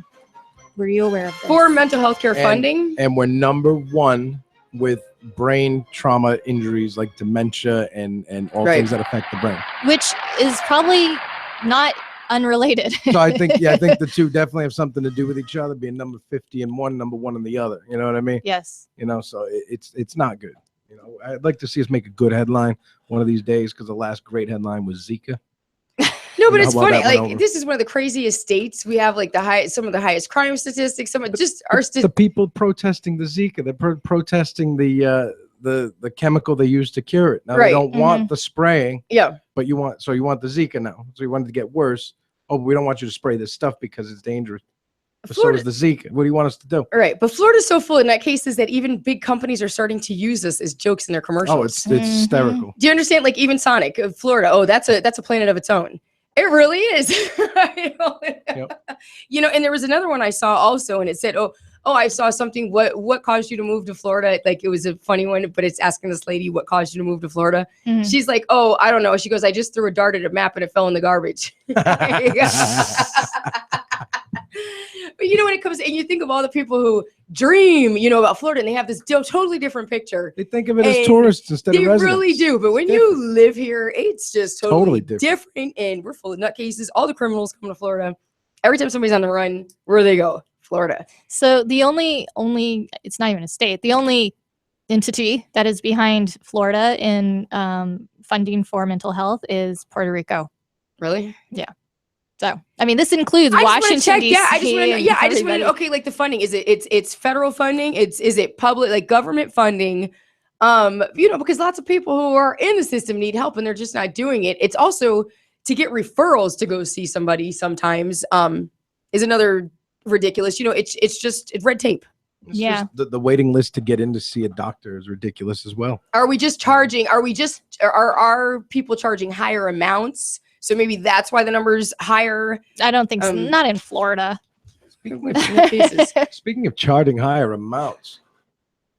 Were you aware of this? For mental health care funding? And we're number one with brain trauma injuries like dementia and all things that affect the brain. Which is probably not unrelated. So I think the two definitely have something to do with each other, being number 50 in one, number one in the other. You know what I mean? Yes. You know, so it's not good. You know, I'd like to see us make a good headline one of these days because the last great headline was Zika. No, but it's funny. Like this is one of the craziest states. We have like some of the highest crime statistics. Some of just our the people protesting the Zika. They're protesting the chemical they use to cure it. Now they don't want the spraying. Yeah. But you want the Zika now. So you want it to get worse. Oh, but we don't want you to spray this stuff because it's dangerous. But so is the Zika. What do you want us to do? All right. But Florida's so full in that cases that even big companies are starting to use this as jokes in their commercials. Oh, it's hysterical. Do you understand? Like even Sonic of Florida. Oh, that's a planet of its own. It really is. You know, and there was another one I saw also, and it said, oh, I saw something. What caused you to move to Florida? Like it was a funny one, but it's asking this lady what caused you to move to Florida. Mm-hmm. She's like, oh, I don't know. She goes, I just threw a dart at a map and it fell in the garbage. But you know, when it comes and you think of all the people who dream, you know, about Florida, and they have this totally different picture. They think of it as tourists instead of residents. They really do. But when you live here, it's just totally different. And we're full of nutcases. All the criminals come to Florida. Every time somebody's on the run, where do they go? Florida. So the only it's not even a state. The only entity that is behind Florida in funding for mental health is Puerto Rico. Really? Yeah. So, I mean, this includes Washington, D.C. Yeah, I just want to know. Okay, like the funding, it's federal funding? Is it public, like government funding? Because lots of people who are in the system need help and they're just not doing it. It's also to get referrals to go see somebody sometimes is another ridiculous. It's just red tape. It's just the waiting list to get in to see a doctor is ridiculous as well. Are we just charging? Are people charging higher amounts? So maybe that's why the number's higher. I don't think so. Not in Florida. Speaking of charging higher amounts,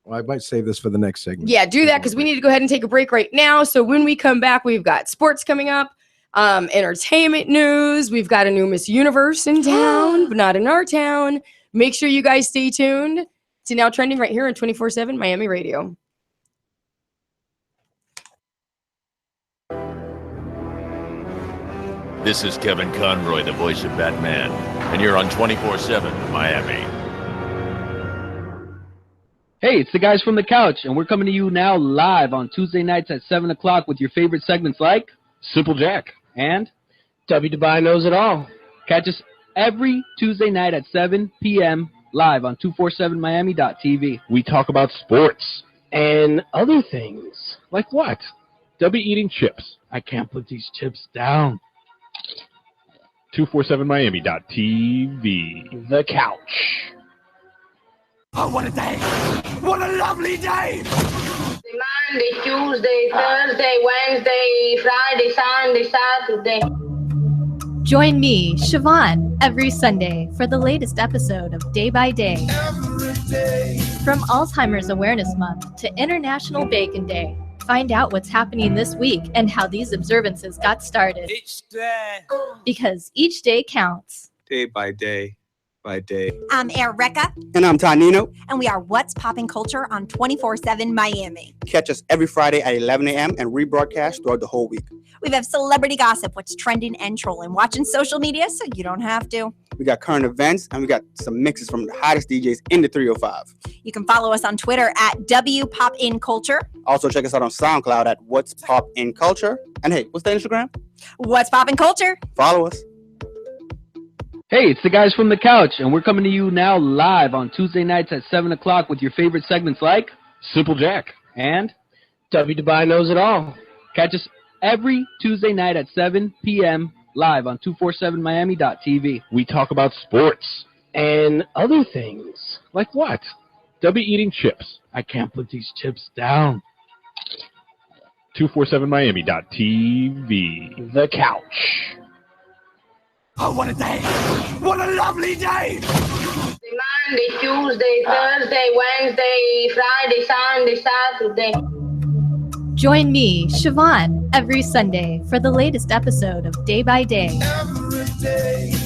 well, I might save this for the next segment. Yeah, do that because we need to go ahead and take a break right now. So when we come back, we've got sports coming up, entertainment news. We've got a new Miss Universe in town, but not in our town. Make sure you guys stay tuned to Now Trending right here on 24/7 Miami Radio. This is Kevin Conroy, the voice of Batman, and you're on 24/7 Miami. Hey, it's the guys from the couch, and we're coming to you now live on Tuesday nights at 7 o'clock with your favorite segments like Simple Jack and W. Dubai Knows It All. Catch us every Tuesday night at 7 p.m. live on 247miami.tv. We talk about sports and other things. Like what? W eating chips. I can't put these chips down. 247miami.tv. The couch. Oh, what a day! What a lovely day! Monday, Tuesday, Thursday, Wednesday, Friday, Sunday, Saturday. Join me, Siobhan, every Sunday for the latest episode of Day by Day. From Alzheimer's Awareness Month to International Bacon Day, find out what's happening this week and how these observances got started. Each day. Because each day counts. Day by day. By day. I'm Erica. And I'm Tonino. And we are What's Poppin' Culture on 24/7 Miami. Catch us every Friday at 11 a.m. and rebroadcast throughout the whole week. We have celebrity gossip, what's trending and trolling, watching social media so you don't have to. We got current events and we got some mixes from the hottest DJs in the 305. You can follow us on Twitter at WPopInCulture. Also check us out on SoundCloud at What's Pop in Culture. And hey, what's the Instagram? What's Poppin' Culture. Follow us. Hey, it's the guys from the couch, and we're coming to you now live on Tuesday nights at 7 o'clock with your favorite segments like Simple Jack and W. Dubai Knows It All. Catch us every Tuesday night at 7 p.m. live on 247miami.tv. We talk about sports and other things. Like what? W eating chips. I can't put these chips down. 247miami.tv. The couch. Oh, what a day! What a lovely day! Monday, Tuesday, Thursday, Wednesday, Friday, Sunday, Saturday. Join me, Siobhan, every Sunday for the latest episode of Day by Day.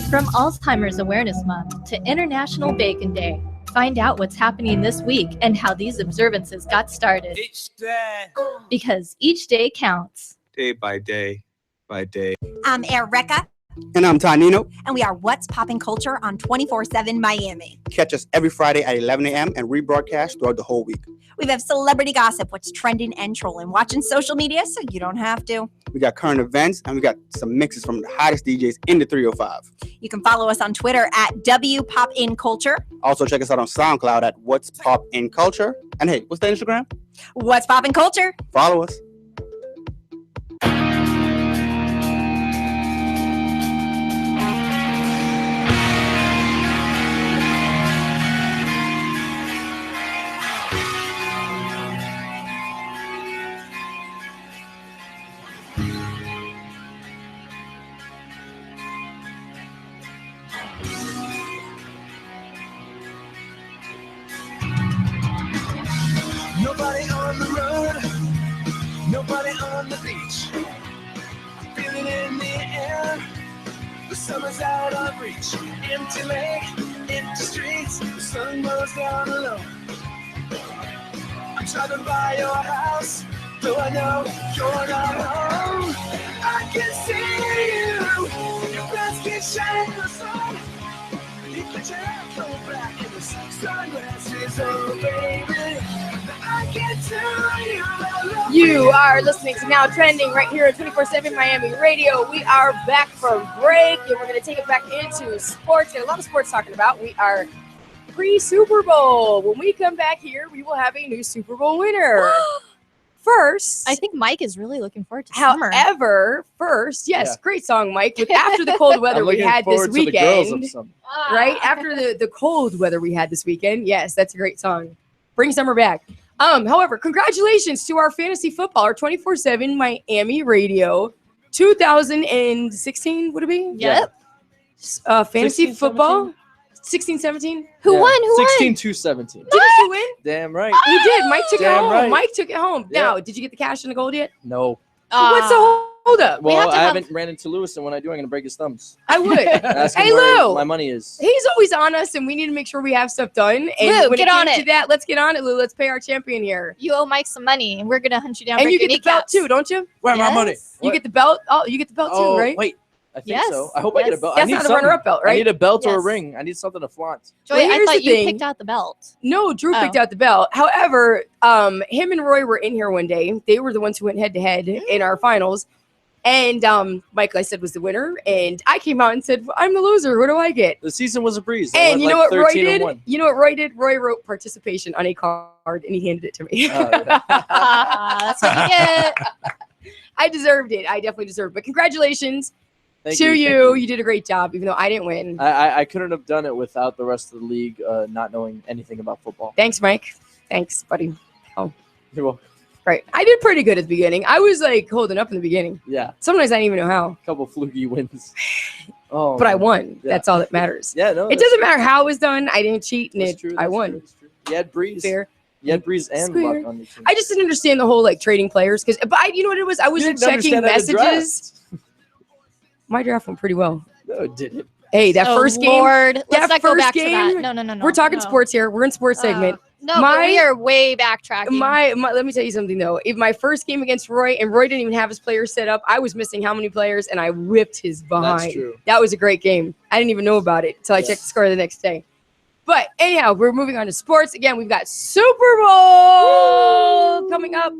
From Alzheimer's Awareness Month to International Bacon Day, find out what's happening this week and how these observances got started. Each day. Because each day counts. Day by day. By day. I'm Erica. And I'm Tonino. And we are What's Poppin' Culture on 24/7 Miami. Catch us every Friday at 11 a.m. and rebroadcast throughout the whole week. We have celebrity gossip, what's trending and trolling, watching social media so you don't have to. We got current events and we got some mixes from the hottest DJs in the 305. You can follow us on Twitter at WPopInCulture. Also check us out on SoundCloud at What's Pop in Culture. And hey, what's the Instagram? What's Poppin' Culture. Follow us. Nobody on the road, nobody on the beach. Feeling in the air, the summer's out of reach. Empty lake, empty streets, the sun goes down low. I'm driving by your house, though I know you're not home. I can see you, your basket shine the sun. You can tell, go back in the sunglasses, oh baby. You are listening to Now Trending right here at 24/7 Miami Radio. We are back from break, and we're going to take it back into sports. Got a lot of sports talking about. We are pre-Super Bowl. When we come back here, we will have a new Super Bowl winner. First, I think Mike is really looking forward to summer. However, first, yes, great song, Mike. But after the cold weather we had this weekend, right? After the cold weather we had this weekend, yes, that's a great song. Bring summer back. However, congratulations to our fantasy football, our 24/7 Miami Radio 2016, would it be? Yep. Fantasy 16, football. 16-17. Who won? 16-17. Did you win? Damn right. He did. Mike took it Damn home. right. Mike took it home. Yeah. Now, did you get the cash and the gold yet? No. What's the hold up? Well, I haven't ran into Lewis, and when I do, I'm going to break his thumbs. I would. Ask him Hey, where Lou. my money is. He's always on us, and we need to make sure we have stuff done. And Lou, when get it on came it. to that, let's get on it, Lou. Let's pay our champion here. You owe Mike some money, and we're gonna hunt you down. And break you your get the belt kneecaps. too, don't you? Where my money? You What? get the belt. Oh, you get the belt too, right? Wait. I think Yes. so. I hope I get a belt. That's I need not the something. runner-up belt, I right? need a belt or a Yes. ring. I need something to flaunt. Joy, Well, I here's thought the you thing. picked out the belt. No, Drew Oh. picked out the belt. However, him and Roy were in here one day. They were the ones who went head-to-head in our finals. And Michael, I said, was the winner. And I came out and said, I'm the loser. What do I get? The season was a breeze. I And went you know like what Roy 13 and did? 1. You know what Roy did? Roy wrote participation on a card, and he handed it to me. That's what you get. I deserved it. I definitely deserved it. But congratulations Thank to you. you. You did a great job, even though I didn't win. I couldn't have done it without the rest of the league not knowing anything about football. Thanks, Mike. Thanks, buddy. Oh, You're welcome. right. I did pretty good at the beginning. I was like holding up in the beginning. Yeah, Sometimes I didn't even know how, a couple fluky wins. Oh, but I man. won. Yeah. That's all that matters. Yeah, no, It doesn't matter how it was done. I didn't cheat, and That's true. I that's won. true, that's true. You had breeze. Fair. You had breeze and Square. luck on your team. I just didn't understand the whole like trading players because, but you know what it was? I You wasn't didn't checking understand how to messages. My draft went pretty well. No, it didn't. Hey, that Oh, first game. Lord. Let's that not go first back to game, that. No. We're talking no. sports here. We're in sports segment. No, but My- we are way backtracking. My, let me tell you something though. If my first game against Roy, and Roy didn't even have his players set up, I was missing how many players, and I whipped his behind. That's true. That was a great game. I didn't even know about it until I checked the score the next day. But anyhow, we're moving on to sports. Again, we've got Super Bowl coming up.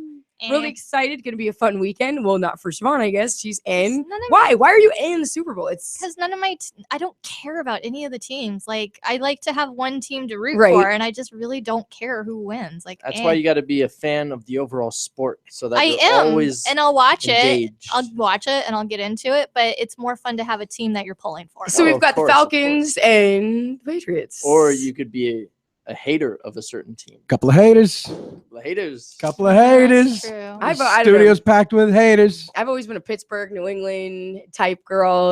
Really excited. Going to be a fun weekend. Well, not for Siobhan, I guess. She's in. Why? Why are you in the Super Bowl? It's because none of I don't care about any of the teams. Like, I like to have one team to root Right. for, and I just really don't care who wins. Like, That's why you got to be a fan of the overall sport, so that I you're am, always and I'll watch it. engaged. I'll watch it and I'll get into it. But it's more fun to have a team that you're pulling for. so we've of got course, the of Falcons and the Patriots. Or you could be a hater of a certain team. Couple of haters. The haters. Couple of haters. True. I don't know. Studio's packed with haters. I've always been a Pittsburgh, New England type girl.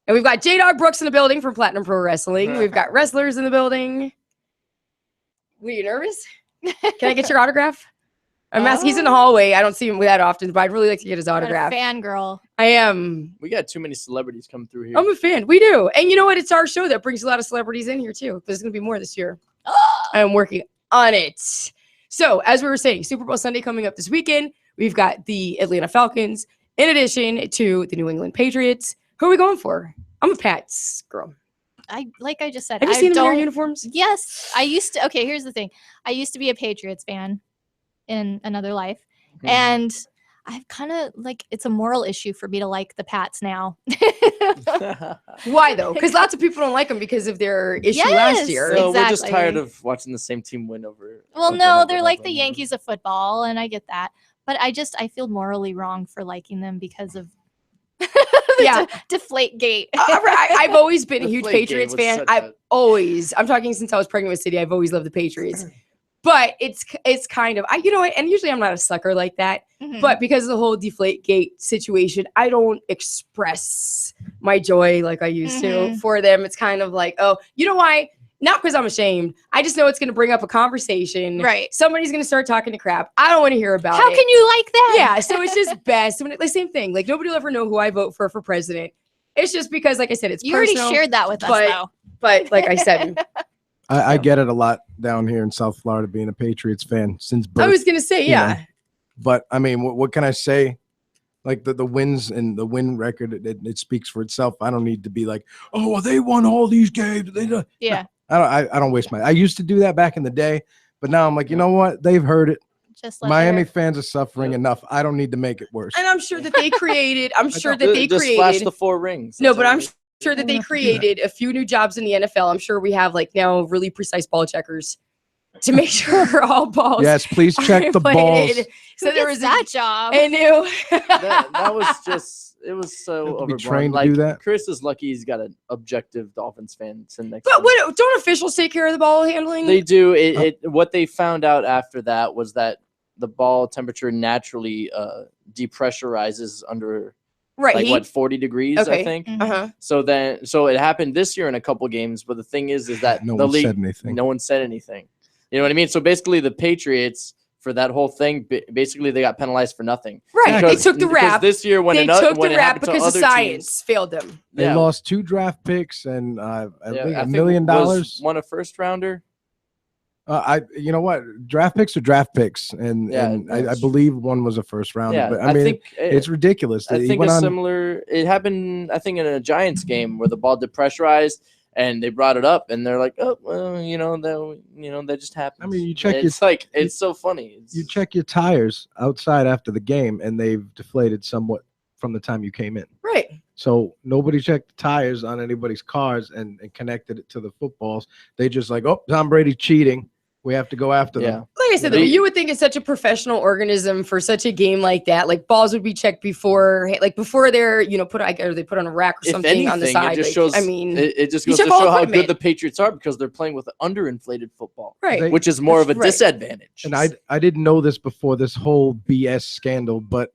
And we've got J-Dog Brooks in the building from Platinum Pro Wrestling. We've got wrestlers in the building. Were you nervous? Can I get your autograph? I'm asking. He's in the hallway. I don't see him that often, but I'd really like to get his autograph. Fangirl. I am. We got too many celebrities coming through here. I'm a fan. We do. And you know what? It's our show that brings a lot of celebrities in here, too. There's going to be more this year. I'm working on it. So, as we were saying, Super Bowl Sunday coming up this weekend. We've got the Atlanta Falcons in addition to the New England Patriots. Who are we going for? I'm a Pats girl. Like I just said, Have you I seen them in their don't- uniforms? Yes, I used to. Okay, here's the thing. I used to be a Patriots fan in another life, and I've kind of like it's a moral issue for me to like the Pats now. Why though? Because lots of people don't like them because of their issue last year. So we're just exactly. tired of watching the same team win over. Well, over and no, over they're and like over the and over. Yankees of football, and I get that. But I feel morally wrong for liking them because of Yeah. Deflate Gate. I've always been a huge Deflategate Patriots was fan. such I'm talking since I was pregnant with City. I've always loved the Patriots. But it's kind of, you know what, and usually I'm not a sucker like that. Mhm. But because of the whole Deflategate situation, I don't express my joy like I used to Mhm. for them. It's kind of like, oh, you know why? Not because I'm ashamed. I just know it's going to bring up a conversation. Right. Somebody's going to start talking to crap. I don't want to hear about How it. can you like that? Yeah, so it's just best. The same thing. Like nobody will ever know who I vote for president. It's just because, like I said, it's You already personal, shared that with us, but, though. But like I said, I get it a lot down here in South Florida being a Patriots fan since birth. I was gonna say, you yeah. know. But I mean, what can I say? Like the wins and the win record, it speaks for itself. I don't need to be like, oh, well, they won all these games. They don't. Yeah. I don't waste my. I used to do that back in the day, But now I'm like, you know what? They've heard it. Just let Miami fans are suffering enough. I don't need to make it worse. And I'm sure that they created. I'm sure that they just created. flash the 4 rings. No, but I'm sure that they created a few new jobs in the NFL. I'm sure we have like now really precise ball checkers to make sure all balls. Yes, please check the balls. So there was that job. I knew. that was just. It was so You have to be overblown. trained to Like do that? Chris is lucky he's got an objective Dolphins fan sitting next to But him. what? Don't officials take care of the ball handling? They do. What they found out after that was that the ball temperature naturally depressurizes under like heat? what 40 degrees, Okay. I think. Uh-huh. So it happened this year in a couple games, but the thing is that No the one league, said anything. no one said anything. You know what I mean? So basically, the Patriots for that whole thing, basically they got penalized for nothing. Right. They took the because rap. this year when they it took when the it rap happened to because the other science teams, failed them. They lost 2 draft picks and I think $1 million. Was one a first rounder. You know what? Draft picks are draft picks, and I believe one was a first rounder. Yeah, but I mean, think it's ridiculous. I He think went a on- similar. It happened, I think, in a Giants game where the ball depressurized, and they brought it up, and they're like, "Oh, well, that just happened." I mean, you check It's like it's so funny. You check your tires outside after the game, and they've deflated somewhat from the time you came in. Right. So nobody checked the tires on anybody's cars and connected it to the footballs. They just like, oh, Tom Brady cheating. We have to go after them. Like I said, though, you would think it's such a professional organism for such a game like that. Like balls would be checked before they're put or they put on a rack or If something anything, on the side. it just Like, shows. I mean, it just you goes to check all show how equipment. good the Patriots are because they're playing with underinflated football, Right. Which is more of a Right. disadvantage. And I didn't know this before this whole BS scandal, but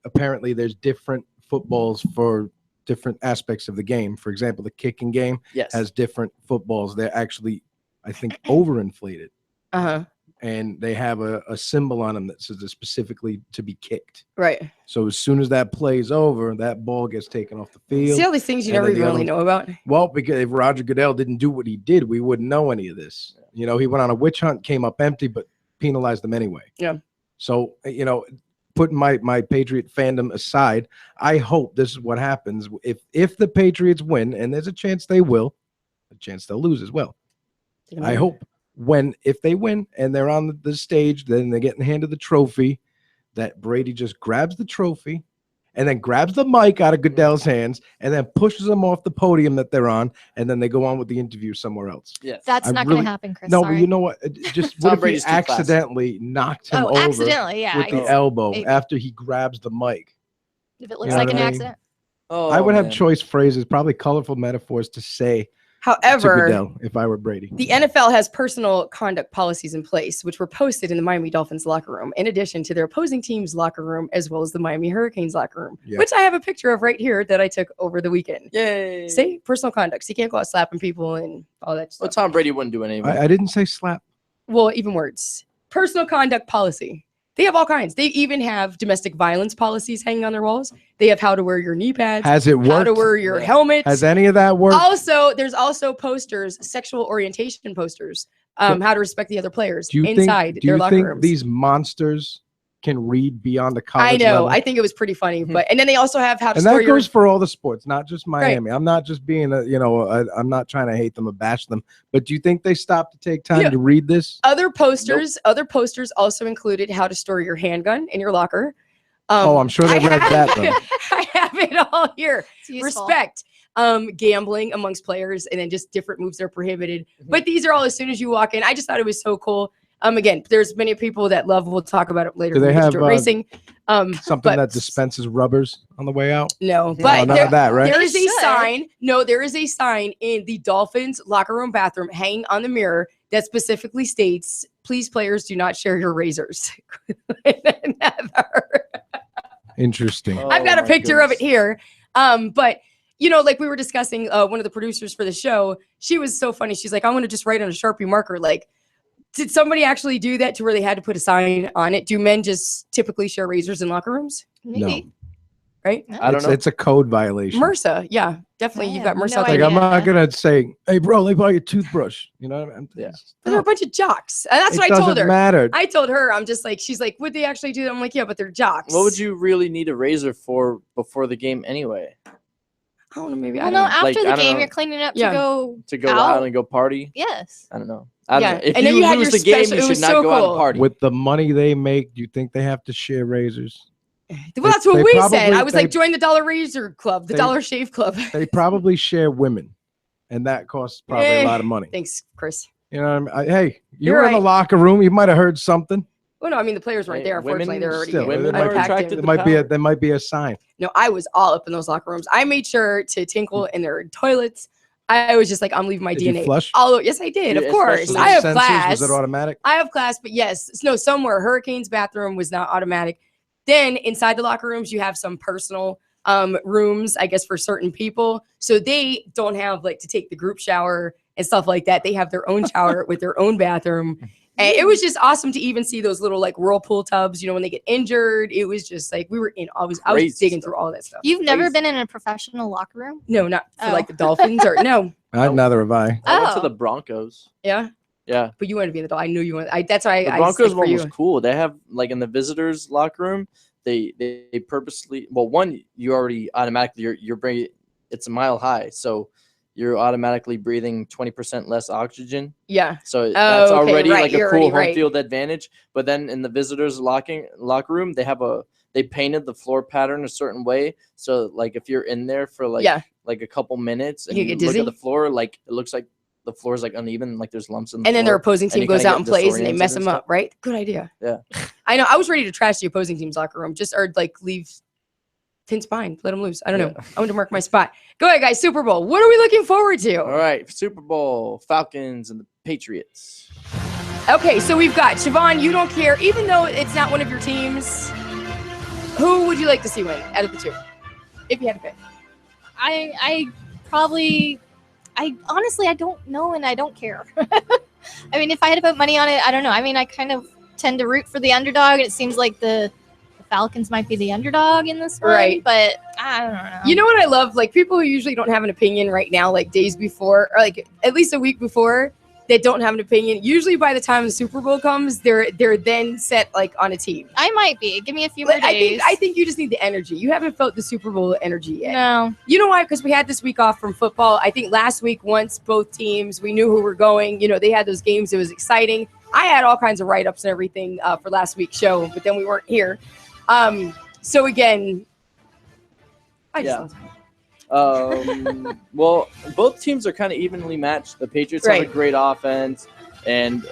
apparently there's different footballs for different aspects of the game. For example, the kicking game has different footballs. They're actually, I think, overinflated. Uh-huh. And they have a symbol on them that says it's specifically to be kicked. Right. So as soon as that play's over, that ball gets taken off the field. See all these things you and never then the really other- know about? Well, because if Roger Goodell didn't do what he did, we wouldn't know any of this. You know, he went on a witch hunt, came up empty, but penalized them anyway. Yeah. So, putting my Patriot fandom aside, I hope this is what happens. If the Patriots win, and there's a chance they will, a chance they'll lose as well. I hope if they win and they're on the stage, then they're getting handed the trophy, that Brady just grabs the trophy and then grabs the mic out of Goodell's hands and then pushes them off the podium that they're on, and then they go on with the interview somewhere else. Yes. That's not going to happen, Chris. No, sorry. but you know what? Just what Tom if Brady's he too classy. accidentally knocked him over accidentally, yeah, with the elbow after he grabs the mic? If it looks You know like what an I mean? accident. Oh, I would have man. choice phrases, probably colorful metaphors to say to However, Goodell if I were Brady. the NFL has personal conduct policies in place, which were posted in the Miami Dolphins locker room, in addition to their opposing team's locker room, as well as the Miami Hurricanes locker room, Yeah. which I have a picture of right here that I took over the weekend. Yay. Say personal conduct. So you can't go out slapping people and all that Well, stuff. Tom Brady wouldn't do anything. I didn't say slap. Well, even words. Personal conduct policy. They have all kinds. They even have domestic violence policies hanging on their walls. They have how to wear your knee pads. Has it How to worked? wear your helmet. Has any of that worked? There's also posters, sexual orientation posters, how to respect the other players Do you inside think, do their you locker think rooms. these monsters can read beyond the I college know. level? I think it was pretty funny, but and then they also have how to And store that your goes for all the sports, not just Miami. I'm not just being I'm not trying to hate them or bash them, but do you think they stopped to take time Yeah. to read this? other posters. Other posters also included how to store your handgun in your locker. Oh, I'm sure they read that, though. I have it all here. It's useful. Respect, gambling amongst players, and then just different moves that are prohibited. Mm-hmm. But these are all as soon as you walk in. I just thought it was so cool. Again, there's many people that love. We'll talk about it later. Do they when we get have to racing? Something but- that dispenses rubbers on the way out? No, No, but none of that, right? there is a Should. sign. No, there is a sign in the Dolphins locker room bathroom hanging on the mirror that specifically states, "Please, players, do not share your razors." Never. Interesting. I've got a my picture of it goodness. here. But like we were discussing, one of the producers for the show, she was so funny. She's like, "I want to just write on a Sharpie marker." Like, did somebody actually do that to where they had to put a sign on it? Do men just typically share razors in locker rooms? Maybe. Right? I don't know. It's a code violation. MRSA, yeah, definitely. I You've got have MRSA. no out there. Like, I'm idea. not gonna say, "Hey, bro, let me borrow your toothbrush." You know what I mean? Yeah. They're a bunch of jocks. And that's It what I told doesn't her. matter. I told her, I'm just like, she's like, would they actually do that? I'm like, yeah, but they're jocks. What would you really need a razor for before the game anyway? I don't know, maybe I Well, don't no, know. after Like, I the don't game, know. you're cleaning up Yeah. to go. To go Out? out and go party? Yes. I don't know. If you lose the game, you should not go out and party. With the money they make, do you think they have to share razors? Well, that's what we said. I was like, join the Dollar Razor Club, the Dollar Shave Club. They probably share women, and that costs probably a lot of money. Thanks, Chris. You know what I mean? Hey, you were in the locker room. You might have heard something. Well, no, I mean the players weren't there. Unfortunately, they're already there might be a sign. No, I was all up in those locker rooms. I made sure to tinkle in their toilets. I was just like, I'm leaving my Did DNA. You flush? Yes, I did. Of course, I have class. Was it automatic? I have class, but yes, no. Somewhere, Hurricanes bathroom was not automatic. Then inside the locker rooms, you have some personal rooms, I guess, for certain people. So they don't have like to take the group shower and stuff like that. They have their own shower with their own bathroom. And it was just awesome to even see those little like whirlpool tubs, when they get injured. It was just like we were in. I was digging through all that stuff. You've never been in a professional locker room? No, not for like the Dolphins or no. Neither have I. I went to the Broncos. Yeah. Yeah. But you wanted to be in the Dolphins. I knew you wanted. That's why the Broncos one was cool. They have like in the visitors locker room, they purposely you already automatically you're bringing it's a mile high, so you're automatically breathing 20% less oxygen. Yeah. So that's already like a cool home field advantage. But then in the visitors locker room, they painted the floor pattern a certain way. So like if you're in there for like a couple minutes and you look at the floor, like it looks like the floor is like uneven, like there's lumps in the floor. And then their opposing team goes out and plays and they mess them up, right? Good idea. Yeah. I know. I was ready to trash the opposing team's locker room, or like leave Finn's fine. Let him lose. I don't know. I want to mark my spot. Go ahead, guys. Super Bowl. What are we looking forward to? All right. Super Bowl, Falcons and the Patriots. Okay, so we've got Siobhan, you don't care. Even though it's not one of your teams, who would you like to see win out of the two? If you had to pick. I honestly, I don't know and I don't care. I mean, if I had to put money on it, I don't know. I mean, I kind of tend to root for the underdog. It seems like the Falcons might be the underdog in this one, right? But I don't know. You know what I love? Like people who usually don't have an opinion right now, like days before, or like at least a week before, that don't have an opinion. Usually by the time the Super Bowl comes, they're then set like on a team. I might be. Give me a few more days. I think you just need the energy. You haven't felt the Super Bowl energy yet. No. You know why? Because we had this week off from football. I think last week, once both teams, we knew who were going. They had those games. It was exciting. I had all kinds of write-ups and everything for last week's show, but then we weren't here. So again, well, both teams are kind of evenly matched. The Patriots have a great offense and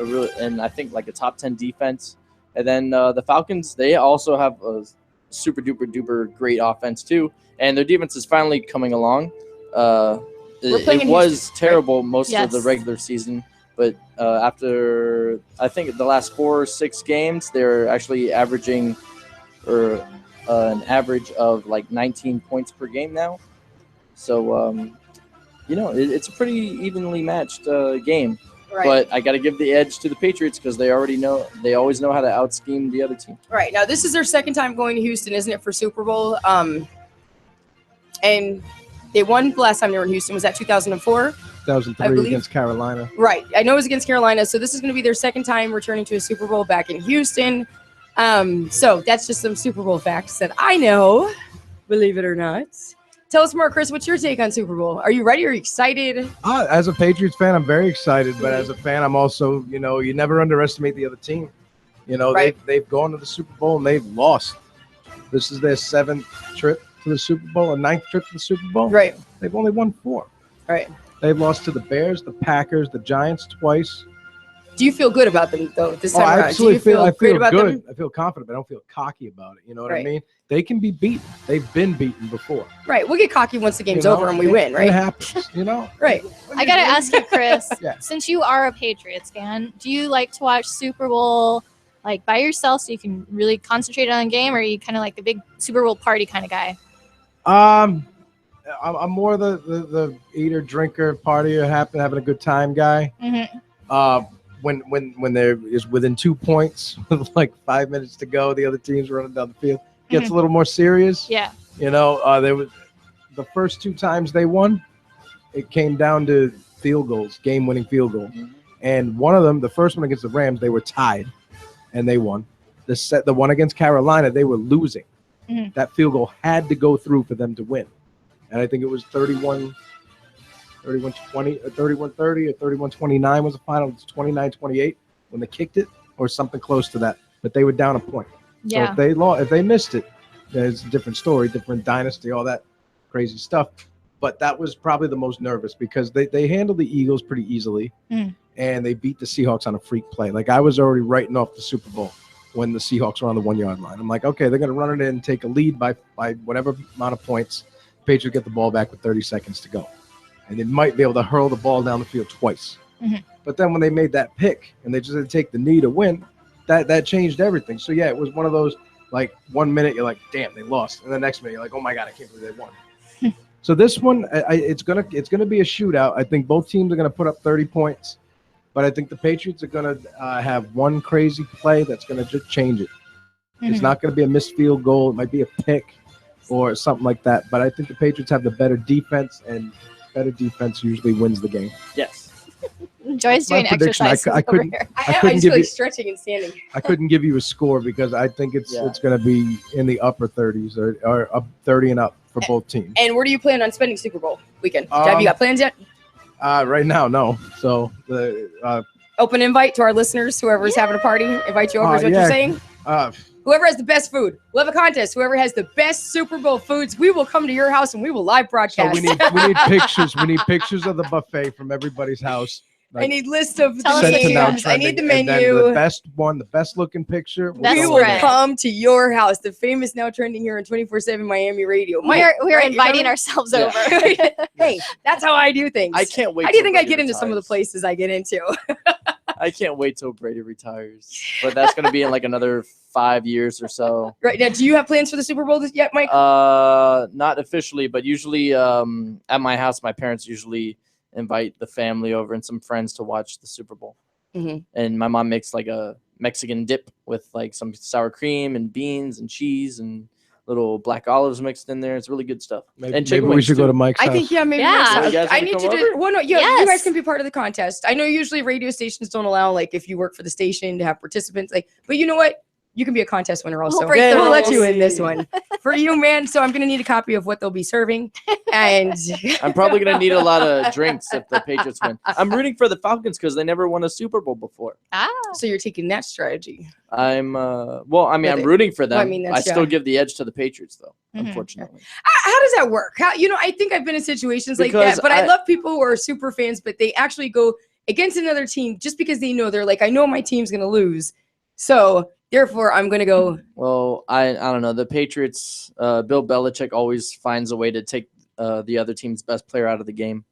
I think like a top 10 defense. And then the Falcons, they also have a super duper great offense too. And their defense is finally coming along. It was terrible most of the regular season. But after, I think the last 4 or 6 games, they're actually averaging an average of like 19 points per game now. So, it's a pretty evenly matched game. Right. But I got to give the edge to the Patriots because they always know how to out-scheme the other team. Right. Now, this is their second time going to Houston, isn't it, for Super Bowl? And they won the last time they were in Houston. Was that 2004? 2003 against Carolina. Right. I know it was against Carolina. So this is going to be their second time returning to a Super Bowl back in Houston. So that's just some Super Bowl facts that I know, believe it or not. Tell us more, Chris. What's your take on Super Bowl? Are you ready? Are you excited? As a Patriots fan, I'm very excited. But as a fan, I'm also, you never underestimate the other team. They've gone to the Super Bowl and they've lost. This is their 7th trip to the Super Bowl, a 9th trip to the Super Bowl. Right. They've only won 4. Right. They've lost to the Bears, the Packers, the Giants twice. Do you feel good about them, though, this time around? I feel great about good. them? I feel confident, but I don't feel cocky about it. You know what I mean? They can be beaten. They've been beaten before. Right. We'll get cocky once the game's over and we win, right? It happens, Right. I got to ask you, Chris, since you are a Patriots fan, do you like to watch Super Bowl like by yourself so you can really concentrate on the game, or are you kind of like the big Super Bowl party kind of guy? I'm more the eater, drinker, partier, having a good time guy. Mm-hmm. When there is within 2 points with like 5 minutes to go, the other team's running down the field. Gets a little more serious. Yeah. There was the first 2 times they won, it came down to field goals, game-winning field goal. And one of them, the first one against the Rams, they were tied and they won. The one against Carolina, they were losing. That field goal had to go through for them to win. And I think it was 31 31-20, or 31-30, or 31-29 was the final. It's 29-28 when they kicked it, or something close to that. But they were down a point. Yeah. So if they missed it, there's a different story, different dynasty, all that crazy stuff. But that was probably the most nervous because they handled the Eagles pretty easily, and they beat the Seahawks on a freak play. Like, I was already writing off the Super Bowl when the Seahawks were on the 1-yard line. I'm like, okay, they're going to run it in, take a lead by whatever amount of points. The Patriots get the ball back with 30 seconds to go. And they might be able to hurl the ball down the field twice. But then when they made that pick and they just had to take the knee to win, that changed everything. So, yeah, it was one of those, like, 1 minute you're like, damn, they lost. And the next minute you're like, oh, my God, I can't believe they won. So this one, it's gonna be a shootout. I think both teams are going to put up 30 points. But I think the Patriots are going to have one crazy play that's going to just change it. It's not going to be a missed field goal. It might be a pick or something like that. But I think the Patriots have the better defense, and better defense usually wins the game. Yes. Joy's doing exercise I couldn't just feel like stretching and standing. I couldn't give you a score because I think it's going to be in the upper 30s or up 30 and up for both teams. And where do you plan on spending Super Bowl weekend? Have you got plans yet? Right now, no. So the open invite to our listeners. Whoever's having a party, invite you over. Is what you're saying? Whoever has the best food, we'll have a contest. Whoever has the best Super Bowl foods, we will come to your house and we will live broadcast. So we need pictures. We need pictures of the buffet from everybody's house. Like, I need lists of the menus. I need the menu. The best one, the best looking picture. We will come to your house. The famous Now Trending here on 24/7 Miami Radio. We're inviting ourselves over. Hey, that's how I do things. I can't wait. How do you think I get into some of the places I get into? I can't wait till Brady retires, but that's going to be in like another 5 years or so. Right now, do you have plans for the Super Bowl yet, Mike? Not officially, but usually at my house, my parents usually invite the family over and some friends to watch the Super Bowl. And my mom makes like a Mexican dip with like some sour cream and beans and cheese and little black olives mixed in there. It's really good stuff. Maybe we should go to Mike's house. I think, maybe. Yeah. I need to do. Well, no, you guys can be part of the contest. I know usually radio stations don't allow, like, if you work for the station to have participants. Like, but you know what? You can be a contest winner also. We'll let you in this one. For you, man. So I'm going to need a copy of what they'll be serving. And I'm probably going to need a lot of drinks if the Patriots win. I'm rooting for the Falcons because they never won a Super Bowl before. So you're taking that strategy. I'm rooting for them. I still give the edge to the Patriots, though, unfortunately. How does that work? I think I've been in situations like that, but I love people who are super fans, but they actually go against another team just because they know they're like, I know my team's going to lose. So therefore, I'm going to go. Well, I don't know. The Patriots, Bill Belichick always finds a way to take the other team's best player out of the game.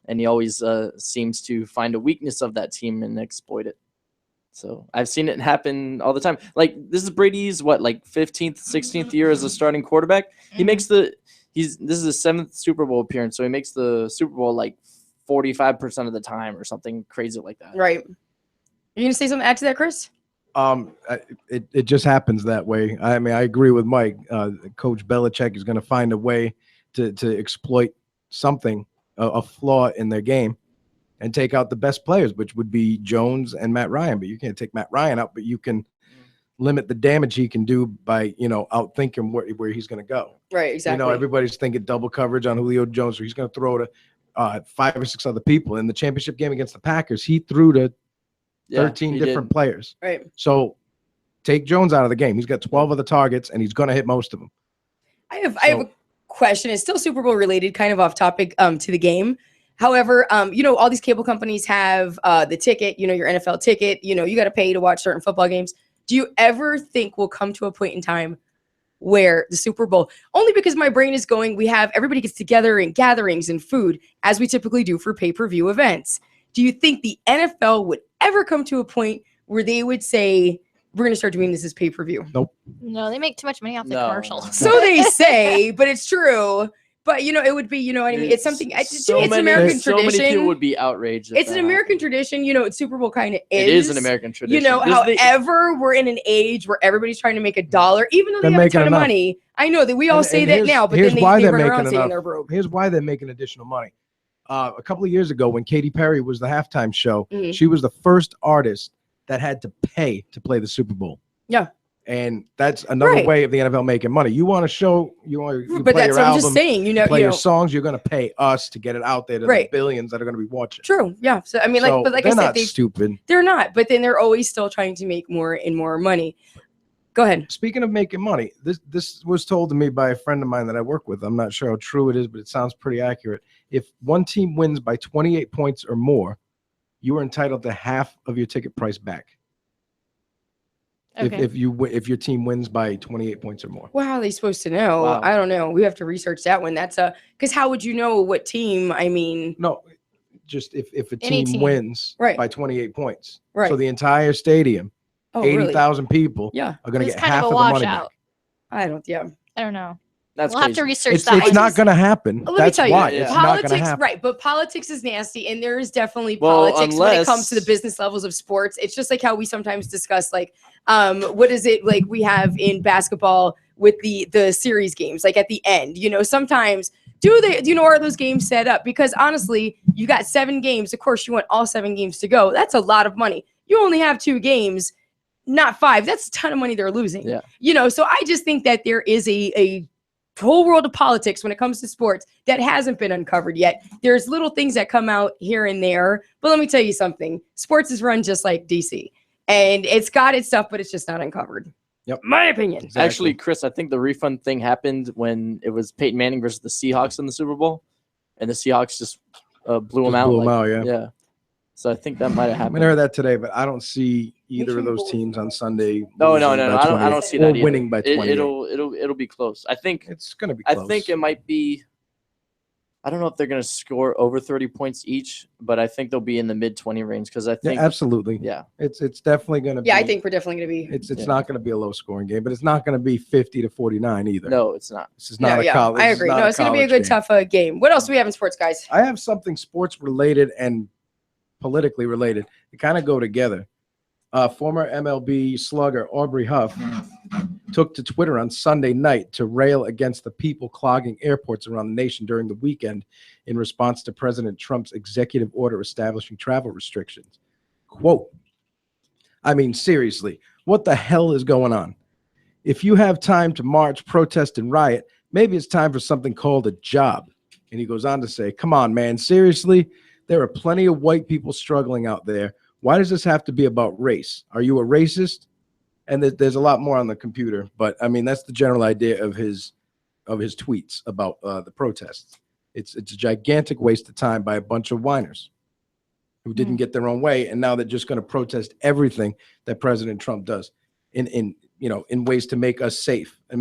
And he always seems to find a weakness of that team and exploit it. So I've seen it happen all the time. Like, this is Brady's, 15th, 16th year as a starting quarterback. He makes this is his 7th Super Bowl appearance. So he makes the Super Bowl like 45% of the time or something crazy like that. Right. Are you going to say something, add to that, Chris? It just happens that way. I mean, I agree with Mike. Coach Belichick is going to find a way to exploit something, a flaw in their game, and take out the best players, which would be Jones and Matt Ryan. But you can't take Matt Ryan out, but you can limit the damage he can do by, outthinking where he's going to go. Right, exactly. Everybody's thinking double coverage on Julio Jones, so he's going to throw to 5 or 6 other people. In the championship game against the Packers, he threw to 13 different players. Right. So take Jones out of the game. He's got 12 other targets, and he's going to hit most of them. I have a question. It's still Super Bowl related, kind of off topic to the game. However, all these cable companies have the ticket, your NFL ticket. You got to pay to watch certain football games. Do you ever think we'll come to a point in time where the Super Bowl, only because my brain is going, everybody gets together in gatherings and food, as we typically do for pay-per-view events. Do you think the NFL would ever come to a point where they would say, we're going to start doing this as pay-per-view? Nope. No, they make too much money off the commercials. So they say, but it's true. But, it would be, what I mean? It's something, it's an American tradition. So many people would be outraged. It's an American tradition. Super Bowl kind of is. It is an American tradition. However, we're in an age where everybody's trying to make $1, even though they have a ton of money. I know that we all say that now, but then they run around saying they're broke. Here's why they're making additional money. A couple of years ago, when Katy Perry was the halftime show, she was the first artist that had to pay to play the Super Bowl. Yeah. And that's another way of the NFL making money. You want to show, you but play that's your what I'm album, just saying. play your songs. You're going to pay us to get it out there to the billions that are going to be watching. True. Yeah. So I mean, like, but like they're I said, not stupid. They're not. But then they're always still trying to make more and more money. Go ahead. Speaking of making money, this was told to me by a friend of mine that I work with. I'm not sure how true it is, but it sounds pretty accurate. If one team wins by 28 points or more, you are entitled to half of your ticket price back. Okay. If your team wins by 28 points or more. Well, how are they supposed to know? Wow. I don't know. We have to research that one. That's because how would you know what team? I mean, no, just if a team wins by 28 points. Right. So the entire stadium, 80,000 people are going to get half of the money back. I don't know. That's we'll have to research that. It's not going to happen. That's why. It's not going to happen. Right, but politics is nasty, and there is definitely politics when it comes to the business levels of sports. It's just like how we sometimes discuss, like, what is it like we have in basketball with the series games, like at the end. You know, sometimes are those games set up? Because honestly, you got 7 games. Of course, you want all 7 games to go. That's a lot of money. You only have 2 games, not 5. That's a ton of money they're losing. Yeah. You know, so I just think that there is a whole world of politics when it comes to sports that hasn't been uncovered yet. There's little things that come out here and there, but let me tell you something. Sports is run just like DC, and it's got its stuff, but it's just not uncovered. Yep. My opinion. Exactly. Actually, Chris, I think the refund thing happened when it was Peyton Manning versus the Seahawks in the Super Bowl, and the Seahawks just blew them out. Yeah. So I think that might have happened. I heard that today, but I don't see either of those teams on Sunday. No. I don't see that either. Winning by 20. It'll be close. I think it's going to be close. I think it might be. I don't know if they're going to score over 30 points each, but I think they'll be in the mid-20 range because I think absolutely. Yeah. It's definitely going to be. Yeah, I think we're definitely going to be. It's not going to be a low-scoring game, but it's not going to be 50-49 either. No, it's not. This is not a college. I agree. No, it's going to be a good, tough game. What else do we have in sports, guys? I have something sports-related and politically related. They kind of go together. Former MLB slugger Aubrey Huff took to Twitter on Sunday night to rail against the people clogging airports around the nation during the weekend in response to President Trump's executive order establishing travel restrictions. Quote, I mean, seriously, what the hell is going on? If you have time to march, protest, and riot, maybe it's time for something called a job. And he goes on to say, come on, man, seriously? There are plenty of white people struggling out there. Why does this have to be about race? Are you a racist? And there's a lot more on the computer, but I mean, that's the general idea of his tweets about the protests. It's a gigantic waste of time by a bunch of whiners who didn't get their own way, and now they're just going to protest everything that President Trump does in ways to make us safe and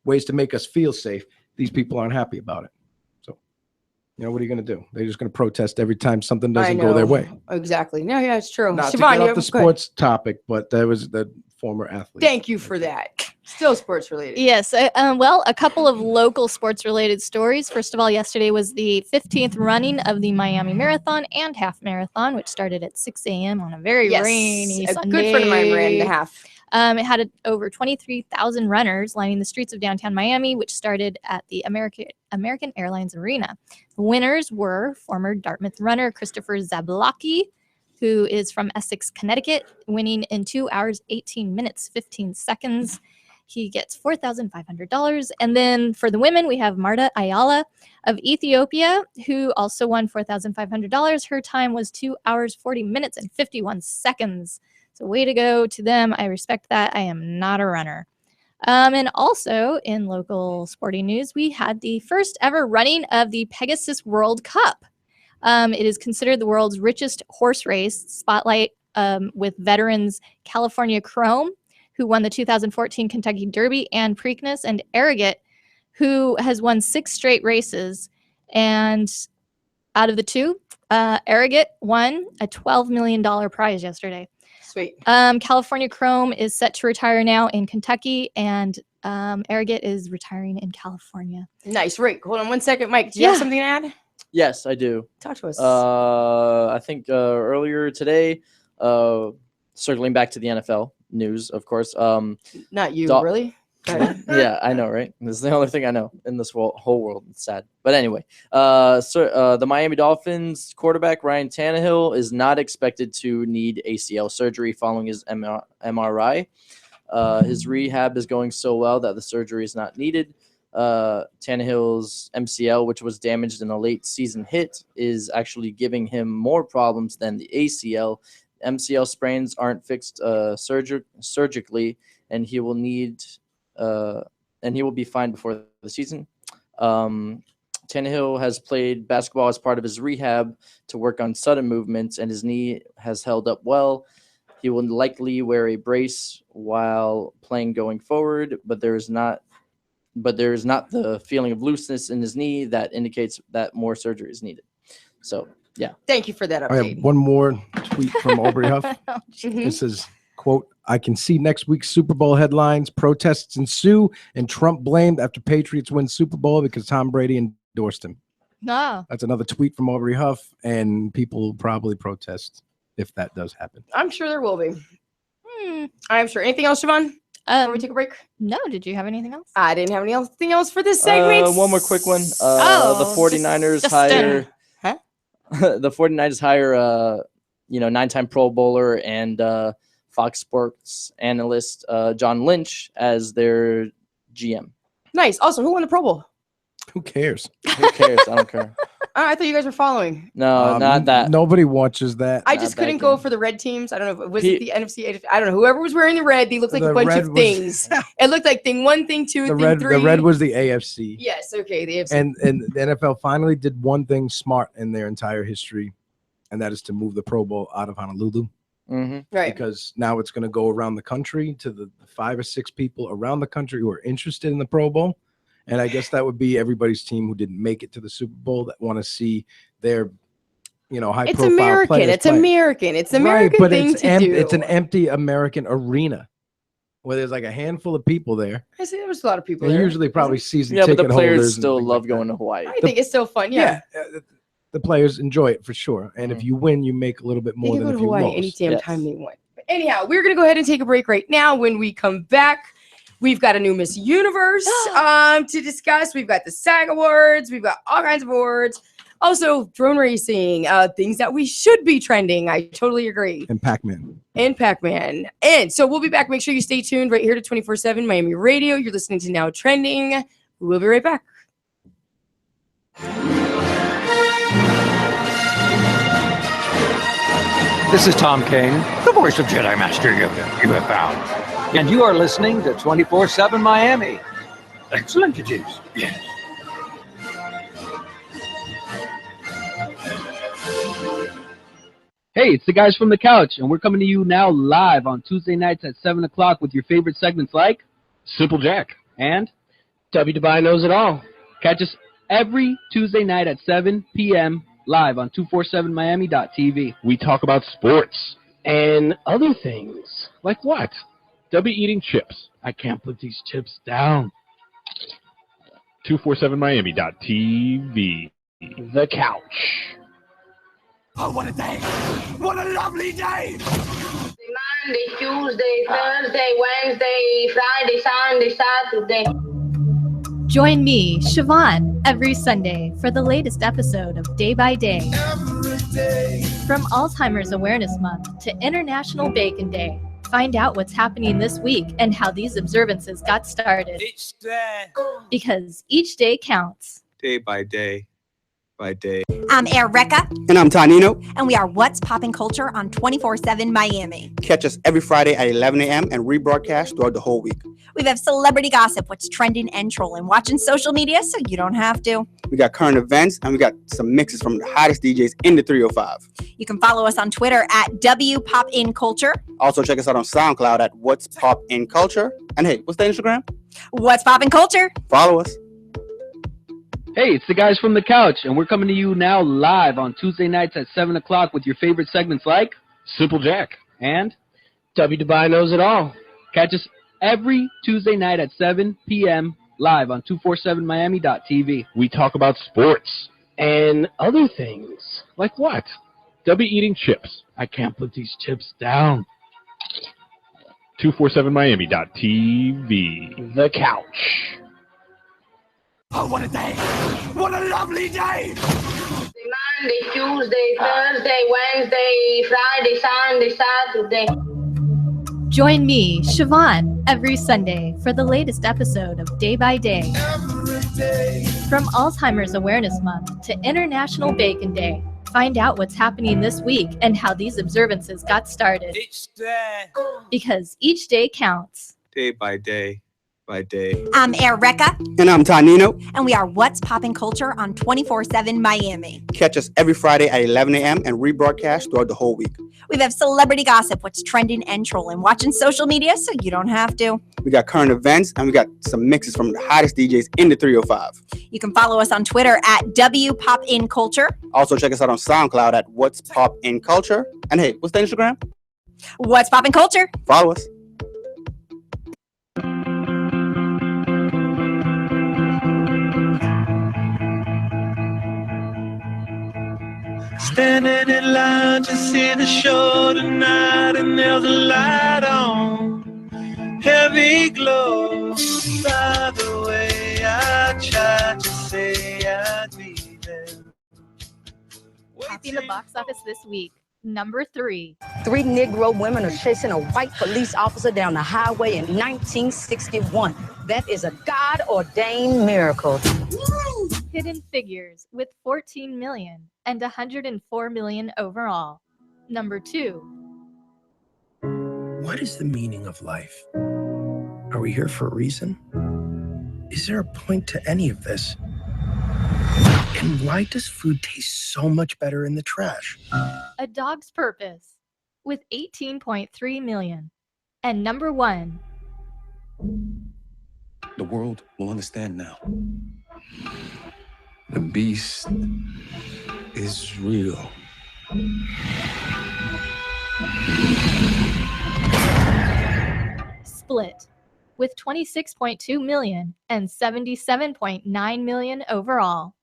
ways to make us feel safe. These people aren't happy about it. What are you going to do? They're just going to protest every time something doesn't go their way. Exactly. No, yeah, it's true. Not Siobhan, to get off the sports topic, but that was the former athlete. Thank you for that. Still sports related. Yes. Well, a couple of local sports related stories. First of all, yesterday was the 15th running of the Miami Marathon and Half Marathon, which started at 6 a.m. on a very rainy Sunday. Good friend of mine ran the half. It had over 23,000 runners lining the streets of downtown Miami, which started at the American Airlines Arena. The winners were former Dartmouth runner Christopher Zablocki, who is from Essex, Connecticut, winning in 2 hours, 18 minutes, 15 seconds. He gets $4,500. And then for the women, we have Marta Ayala of Ethiopia, who also won $4,500. Her time was 2 hours, 40 minutes, and 51 seconds. So way to go to them. I respect that. I am not a runner. And also in local sporting news, we had the first ever running of the Pegasus World Cup. It is considered the world's richest horse race. Spotlight with veterans California Chrome, who won the 2014 Kentucky Derby, and Preakness and Arrogate, who has won 6 straight races. And out of the 2, Arrogate won a $12 million prize yesterday. Sweet. California Chrome is set to retire now in Kentucky, and Arrogate is retiring in California. Nice. Right. Hold on one second, Mike. Do you have something to add? Yes, I do. Talk to us. I think earlier today, circling back to the NFL news, of course. Not you, really? Yeah, I know, right? This is the only thing I know in this whole world. It's sad. But anyway, the Miami Dolphins quarterback, Ryan Tannehill, is not expected to need ACL surgery following his MRI. His rehab is going so well that the surgery is not needed. Tannehill's MCL, which was damaged in a late season hit, is actually giving him more problems than the ACL. MCL sprains aren't fixed surgically, and he will be fine before the season. Tannehill has played basketball as part of his rehab to work on sudden movements, and his knee has held up well. He will likely wear a brace while playing going forward, but there is not the feeling of looseness in his knee that indicates that more surgery is needed. So, yeah. Thank you for that I update. have one more tweet from Aubrey Huff. Mhm. It says, quote, I can see next week's Super Bowl headlines. Protests ensue and Trump blamed after Patriots win Super Bowl because Tom Brady endorsed him. No. That's another tweet from Aubrey Huff, and people will probably protest if that does happen. I'm sure there will be. I'm sure. Anything else, Siobhan? Before we take a break? No. Did you have anything else? I didn't have anything else for this segment. One more quick one. Oh, the 49ers hire the 49ers hire 9-time Pro Bowler and Fox Sports analyst John Lynch as their GM. Nice. Also, who won the Pro Bowl? Who cares? Who cares? I don't care. I thought you guys were following. No, not that. Nobody watches that. I just couldn't go for the red teams. I don't know. Was it the NFC? I don't know. Whoever was wearing the red, they looked like a bunch of things. It looked like thing 1, thing 2, thing 3. The red was the AFC. Yes. Okay. The AFC. And the NFL finally did one thing smart in their entire history, and that is to move the Pro Bowl out of Honolulu. Mm-hmm. Right. Because now it's going to go around the country to the 5 or 6 people around the country who are interested in the Pro Bowl. And I guess that would be everybody's team who didn't make it to the Super Bowl that want to see their, high it's profile American. players It's play. American. It's an American but thing to do. It's an empty American arena where there's like a handful of people there. I see there was a lot of people And there. usually probably season Yeah, but ticket the holders. players and still things love like going that. to Hawaii. I think it's still fun. Yeah. The players enjoy it for sure. And if you win, you make a little bit They more can than go if to you Hawaii lost. any damn time they want. But anyhow, we're going to go ahead and take a break right now. When we come back, we've got a new Miss Universe to discuss. We've got the SAG Awards. We've got all kinds of awards. Also, drone racing, things that we should be trending. I totally agree. And Pac-Man. And so we'll be back. Make sure you stay tuned right here to 24/7 Miami Radio. You're listening to Now Trending. We'll be right back. This is Tom Kane, the voice of Jedi Master Yoda you have found. And you are listening to 24/7 Miami. Excellent it is, yes. Hey, it's the guys from the couch, and we're coming to you now live on Tuesday nights at 7 o'clock with your favorite segments like Simple Jack and W. Dubai Knows It All. Catch us every Tuesday night at 7 p.m. live on 247miami.tv. We talk about sports and other things. Like what? W eating chips. I can't put these chips down. 247miami.tv. The couch. Oh, what a day! What a lovely day! Monday, Tuesday, Thursday, Wednesday, Friday, Sunday, Saturday. Join me, Siobhan, every Sunday for the latest episode of Day by Day. From Alzheimer's Awareness Month to International Bacon Day, find out what's happening this week and how these observances got started. Because each day counts. Day by day by day. I'm Erica. And I'm Tonino. And we are What's Poppin' Culture on 24/7 Miami. Catch us every Friday at 11 a.m. and rebroadcast throughout the whole week. We have celebrity gossip, what's trending and trolling, watching social media so you don't have to. We got current events, and we got some mixes from the hottest DJs in the 305. You can follow us on Twitter at WPopInCulture. Also, check us out on SoundCloud at What's Pop in Culture. And hey, what's the Instagram? What's Poppin' Culture? Follow us. Hey, it's the guys from the couch, and we're coming to you now live on Tuesday nights at 7 o'clock with your favorite segments like Simple Jack and W. Dubai Knows It All. Catch us every Tuesday night at 7 p.m. live on 247miami.tv. We talk about sports and other things. Like what? W eating chips. I can't put these chips down. 247miami.tv. The couch. Oh, what a day! What a lovely day! Monday, Tuesday, Thursday, Wednesday, Friday, Sunday, Saturday. Join me, Siobhan, every Sunday for the latest episode of Day by Day. From Alzheimer's Awareness Month to International Bacon Day, find out what's happening this week and how these observances got started. Because each day counts. Day by day by day. I'm Erica. And I'm Tanino. And we are What's Poppin' Culture on 24/7 Miami. Catch us every Friday at 11 a.m. and rebroadcast throughout the whole week. We have celebrity gossip, what's trending and trolling, watching social media so you don't have to. We got current events and we got some mixes from the hottest DJs in the 305. You can follow us on Twitter at WPopInCulture. Also check us out on SoundCloud at What's Pop in Culture. And hey, what's the Instagram? What's Poppin' Culture. Follow us. Standing in line to see the show tonight, and there's a light on, heavy glow. By the way, I tried to say I'd be there. Topping the box office this week, number 3. 3 Negro women are chasing a white police officer down the highway in 1961. That is a God-ordained miracle. Hidden Figures with 14 million and 104 million overall. Number 2. What is the meaning of life? Are we here for a reason? Is there a point to any of this? And why does food taste so much better in the trash? A Dog's Purpose with 18.3 million. And number 1. The world will understand now. The beast is real. Split with 26.2 million and 77.9 million overall.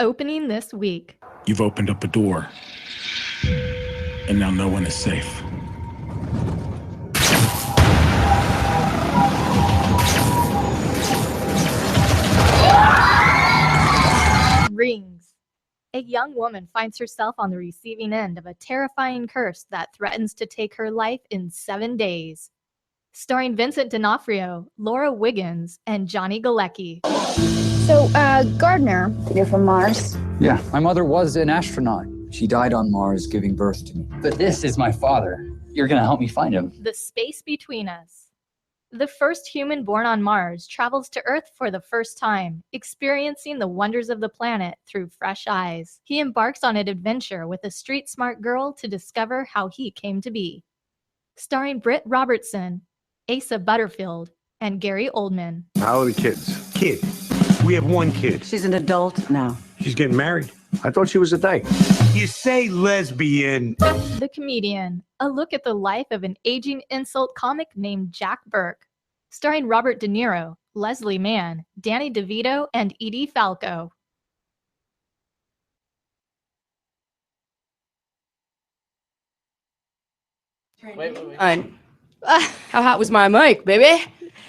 Opening this week. You've opened up a door, and now no one is safe. Rings. A young woman finds herself on the receiving end of a terrifying curse that threatens to take her life in 7 days. Starring Vincent D'Onofrio, Laura Wiggins, and Johnny Galecki. So, Gardner, you're from Mars? Yeah, my mother was an astronaut. She died on Mars giving birth to me. But this is my father. You're gonna help me find him. The Space Between Us. The first human born on Mars travels to Earth for the first time, experiencing the wonders of the planet through fresh eyes. He embarks on an adventure with a street-smart girl to discover how he came to be. Starring Britt Robertson, Asa Butterfield, and Gary Oldman. How are the kids? Kid. We have 1 kid. She's an adult now. She's getting married. I thought she was a dyke. You say lesbian. The Comedian, a look at the life of an aging insult comic named Jack Burke. Starring Robert De Niro, Leslie Mann, Danny DeVito, and Edie Falco. Wait. How hot was my mic, baby?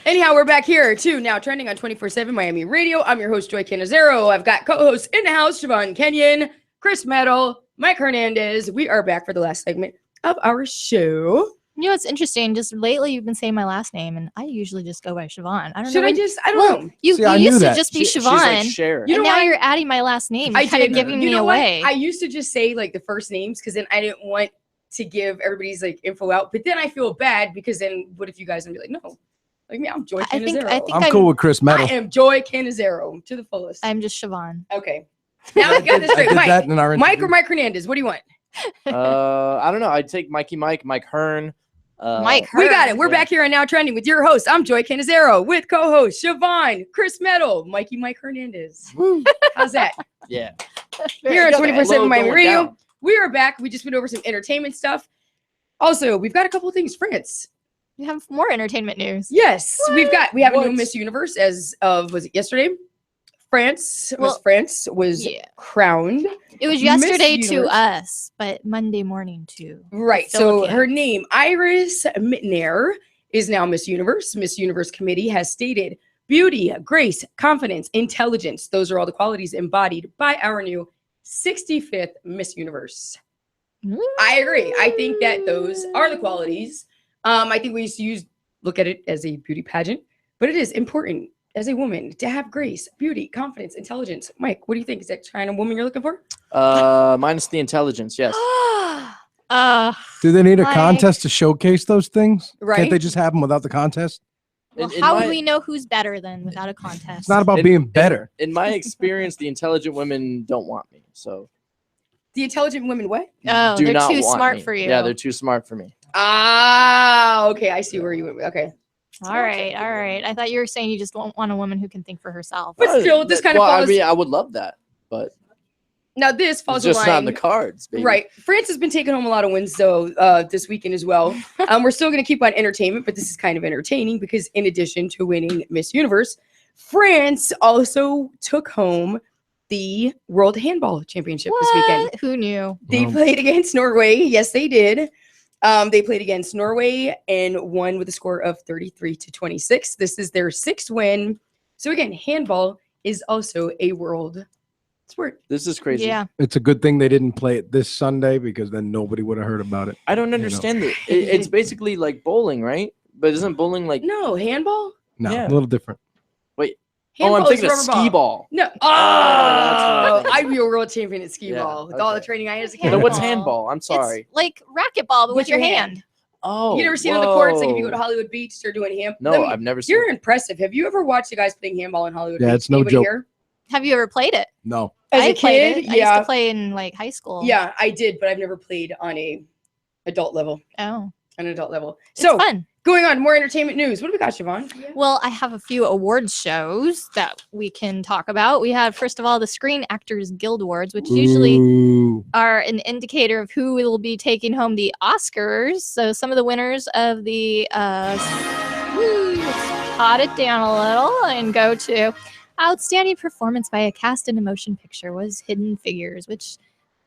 Anyhow, we're back here too. Now trending on 24/7 Miami Radio. I'm your host, Joy Canizero. I've got co-hosts in the house, Siobhan Kenyon, Chris Metal, Mike Hernandez. We are back for the last segment of our show. You know what's interesting? Just lately, you've been saying my last name, and I usually just go by Siobhan. I don't Should know. I don't know. You used to just be Siobhan, like Cher. and now you're adding my last name. You're kind of giving me away. I used to just say like the first names because then I didn't want to give everybody's like info out. But then I feel bad because then what if you guys would be like, no, like me, I'm Joy Canizero. I'm cool with Chris Metal. I am Joy Canizero to the fullest. I'm just Siobhan. Okay. Now I got this straight. Mike or Mike Hernandez? What do you want? I don't know. I'd take Mikey Mike Hearn. Mike Hearn. We got it. We're back here and now trending with your host. I'm Joy Canizero with co-host Siobhan, Chris Metal, Mike Hernandez. How's that? Yeah. Here on 24/7 Miami Radio. We are back. We just went over some entertainment stuff. Also, we've got a couple of things. France. We have more entertainment news. Yes, we have a new Miss Universe as of, was it yesterday? France was crowned. It was yesterday to us, but Monday morning to Right. So her name, Iris Mittner, is now Miss Universe. Miss Universe Committee has stated beauty, grace, confidence, intelligence. Those are all the qualities embodied by our new 65th Miss Universe. I agree. I think that those are the qualities. I think we used to look at it as a beauty pageant, but it is important as a woman to have grace, beauty, confidence, intelligence. Mike, what do you think? Is that kind of woman you're looking for? Minus the intelligence, yes. Do they need a contest to showcase those things? Right. Can't they just have them without the contest? Well, how would we know who's better then without a contest? It's not about being better. In my experience, the intelligent women don't want me. So the intelligent women what? Oh, they're too smart for you. Yeah, they're too smart for me. Ah, okay. I see where you went. Okay. All right. I thought you were saying you just don't want a woman who can think for herself. But still, this kind of falls. I mean, I would love that, but now this falls just in not line. in the cards, baby. Right. France has been taking home a lot of wins though this weekend as well. We're still going to keep on entertainment, but this is kind of entertaining because in addition to winning Miss Universe, France also took home the World Handball Championship this weekend. Who knew? They played against Norway. Yes, they did. They played against Norway and won with a score of 33-26. This is their 6th win. So again, handball is also a world sport. This is crazy. Yeah. It's a good thing they didn't play it this Sunday because then nobody would have heard about it. I don't understand it. It's basically like bowling, right? But isn't bowling like no handball? No, Yeah. a little different. Wait. Handball I'm thinking is of rubber skee ball. No. that's right. I'd be a world champion at skee Yeah, ball with all the okay. training I had as a kid. Then what's handball? I'm sorry. It's like racquetball, but with your hand. Oh, You never seen on the courts, like if you go whoa. to Hollywood Beach, they're doing No, I've never seen You're impressive. Have you ever watched the guys playing handball in Hollywood Beach? Yeah, it's no Anybody joke. here? Have you ever played it? No. As I a played kid, it. I yeah. used to play in like high school. Yeah, I did, but I've never played on a adult level. Oh. An adult level. It's So fun. going on, more entertainment news. What do we got, Siobhan? Well, I have a few awards shows that we can talk about. We have, first of all, the Screen Actors Guild Awards, which usually are an indicator of who will be taking home the Oscars. So some of the winners of the let's pot it down a little and go to outstanding performance by a cast in a motion picture was Hidden Figures, which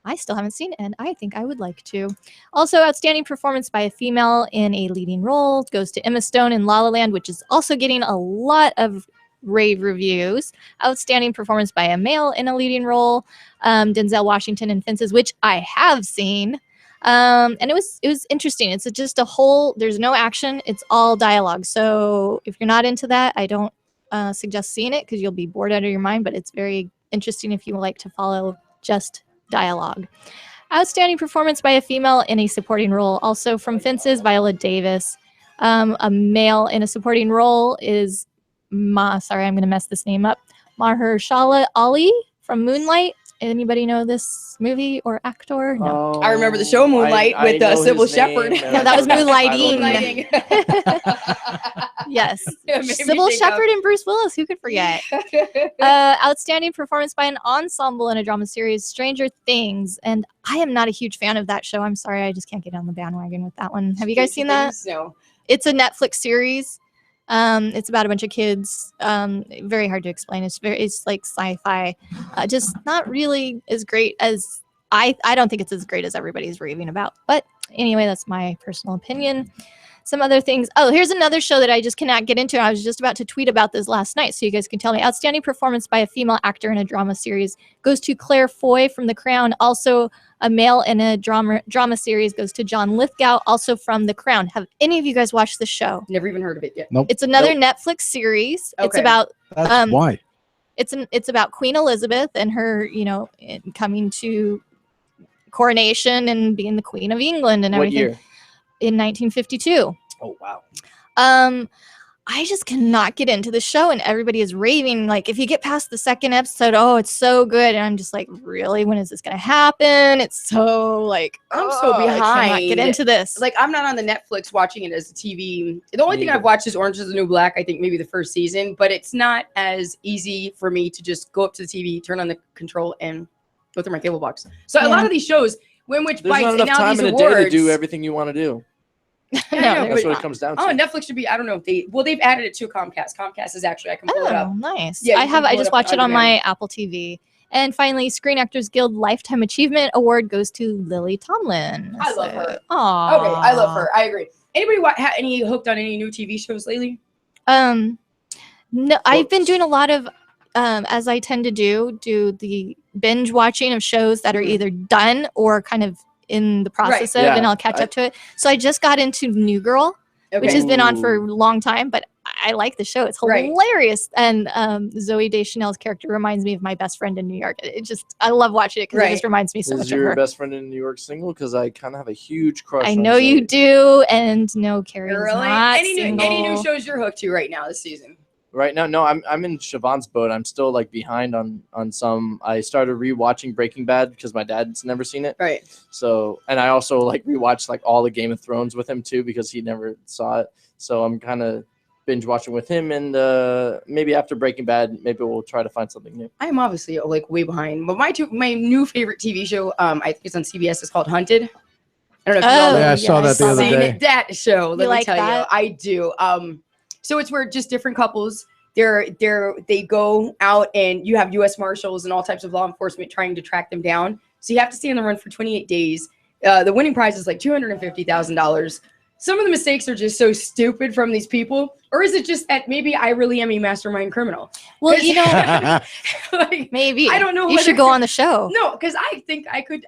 I still haven't seen, and I think I would like to. Also, outstanding performance by a female in a leading role goes to Emma Stone in La La Land, which is also getting a lot of rave reviews. Outstanding performance by a male in a leading role, Denzel Washington in Fences, which I have seen. And it was interesting. It's just a whole, there's no action. It's all dialogue. So if you're not into that, I don't suggest seeing it because you'll be bored out of your mind, but it's very interesting if you like to follow just dialogue. Outstanding performance by a female in a supporting role. Also from Fences, Viola Davis. A male in a supporting role is sorry, I'm going to mess this name up. Mahershala Ali from Moonlight. Anybody know this movie or actor? No. I remember the show Moonlight with Sybil Shepherd. No, that was Moonlighting. Yes. Sybil Shepherd and Bruce Willis. Who could forget? Outstanding performance by an ensemble in a drama series, Stranger Things. And I am not a huge fan of that show. I'm sorry. I just can't get on the bandwagon with that one. Have you guys seen that? No. It's a Netflix series. It's about a bunch of kids. Very hard to explain. It's like sci-fi. Just not really as great as I don't think it's as great as everybody's raving about. But anyway, that's my personal opinion. Some other things. Oh, here's another show that I just cannot get into. I was just about to tweet about this last night, so you guys can tell me. Outstanding performance by a female actor in a drama series goes to Claire Foy from The Crown. Also, a male in a drama series goes to John Lithgow, also from The Crown. Have any of you guys watched the show? Never even heard of it yet. Nope. It's another Netflix series. It's Okay. about That's why. it's about Queen Elizabeth and her, coming to coronation and being the Queen of England and What everything. year? In 1952. Oh wow. I just cannot get into the show, and everybody is raving. Like, if you get past the second episode, oh, it's so good. And I'm just like, really? When is this going to happen? It's so like, I'm so I cannot behind. get into this. Like, I'm not on the Netflix watching it as a TV. The only thing I've watched is Orange is the New Black. I think maybe the first season, but it's not as easy for me to just go up to the TV, turn on the control, and go through my cable box. So a lot of these shows, which There's bites, not and enough now time these in a day awards, to do everything you want to do. That's what it comes down to. Oh, Netflix should be. I don't know if they've added it to Comcast. Comcast is actually I can pull it up. Oh, nice. Yeah, I just watch it on my Apple TV. And finally, Screen Actors Guild Lifetime Achievement Award goes to Lily Tomlin. I love her. Aww. Okay, I love her. I agree. Anybody any hooked on any new TV shows lately? No, I've been doing a lot of, as I tend to do the binge watching of shows that are either done or kind of in the process of, and I'll catch up to it. So I just got into New Girl, which has been on for a long time, but I like the show. It's hilarious. And Zooey Deschanel's character reminds me of my best friend in New York. I love watching it because it just reminds me so much of her. Is your best friend in New York single? Because I kind of have a huge crush I on know Zooey. you do, and no, Carrie's not Any new shows you're hooked to right now this season? Right now, no, I'm in Siobhan's boat. I'm still like behind on some. I started rewatching Breaking Bad because my dad's never seen it. Right. So, and I also like rewatched like all the Game of Thrones with him too because he never saw it. So I'm kind of binge watching with him, and maybe after Breaking Bad, maybe we'll try to find something new. I'm obviously like way behind, but my new favorite TV show, I think it's on CBS, is called Hunted. I don't know if you all I saw that the other day. That show, let me tell you, I do. So it's where just different couples, they go out and you have U.S. Marshals and all types of law enforcement trying to track them down. So you have to stay on the run for 28 days. The winning prize is like $250,000. Some of the mistakes are just so stupid from these people, or is it just that maybe I really am a mastermind criminal? Well, you know, like, maybe I don't know. You should go on the show. No, because I think I could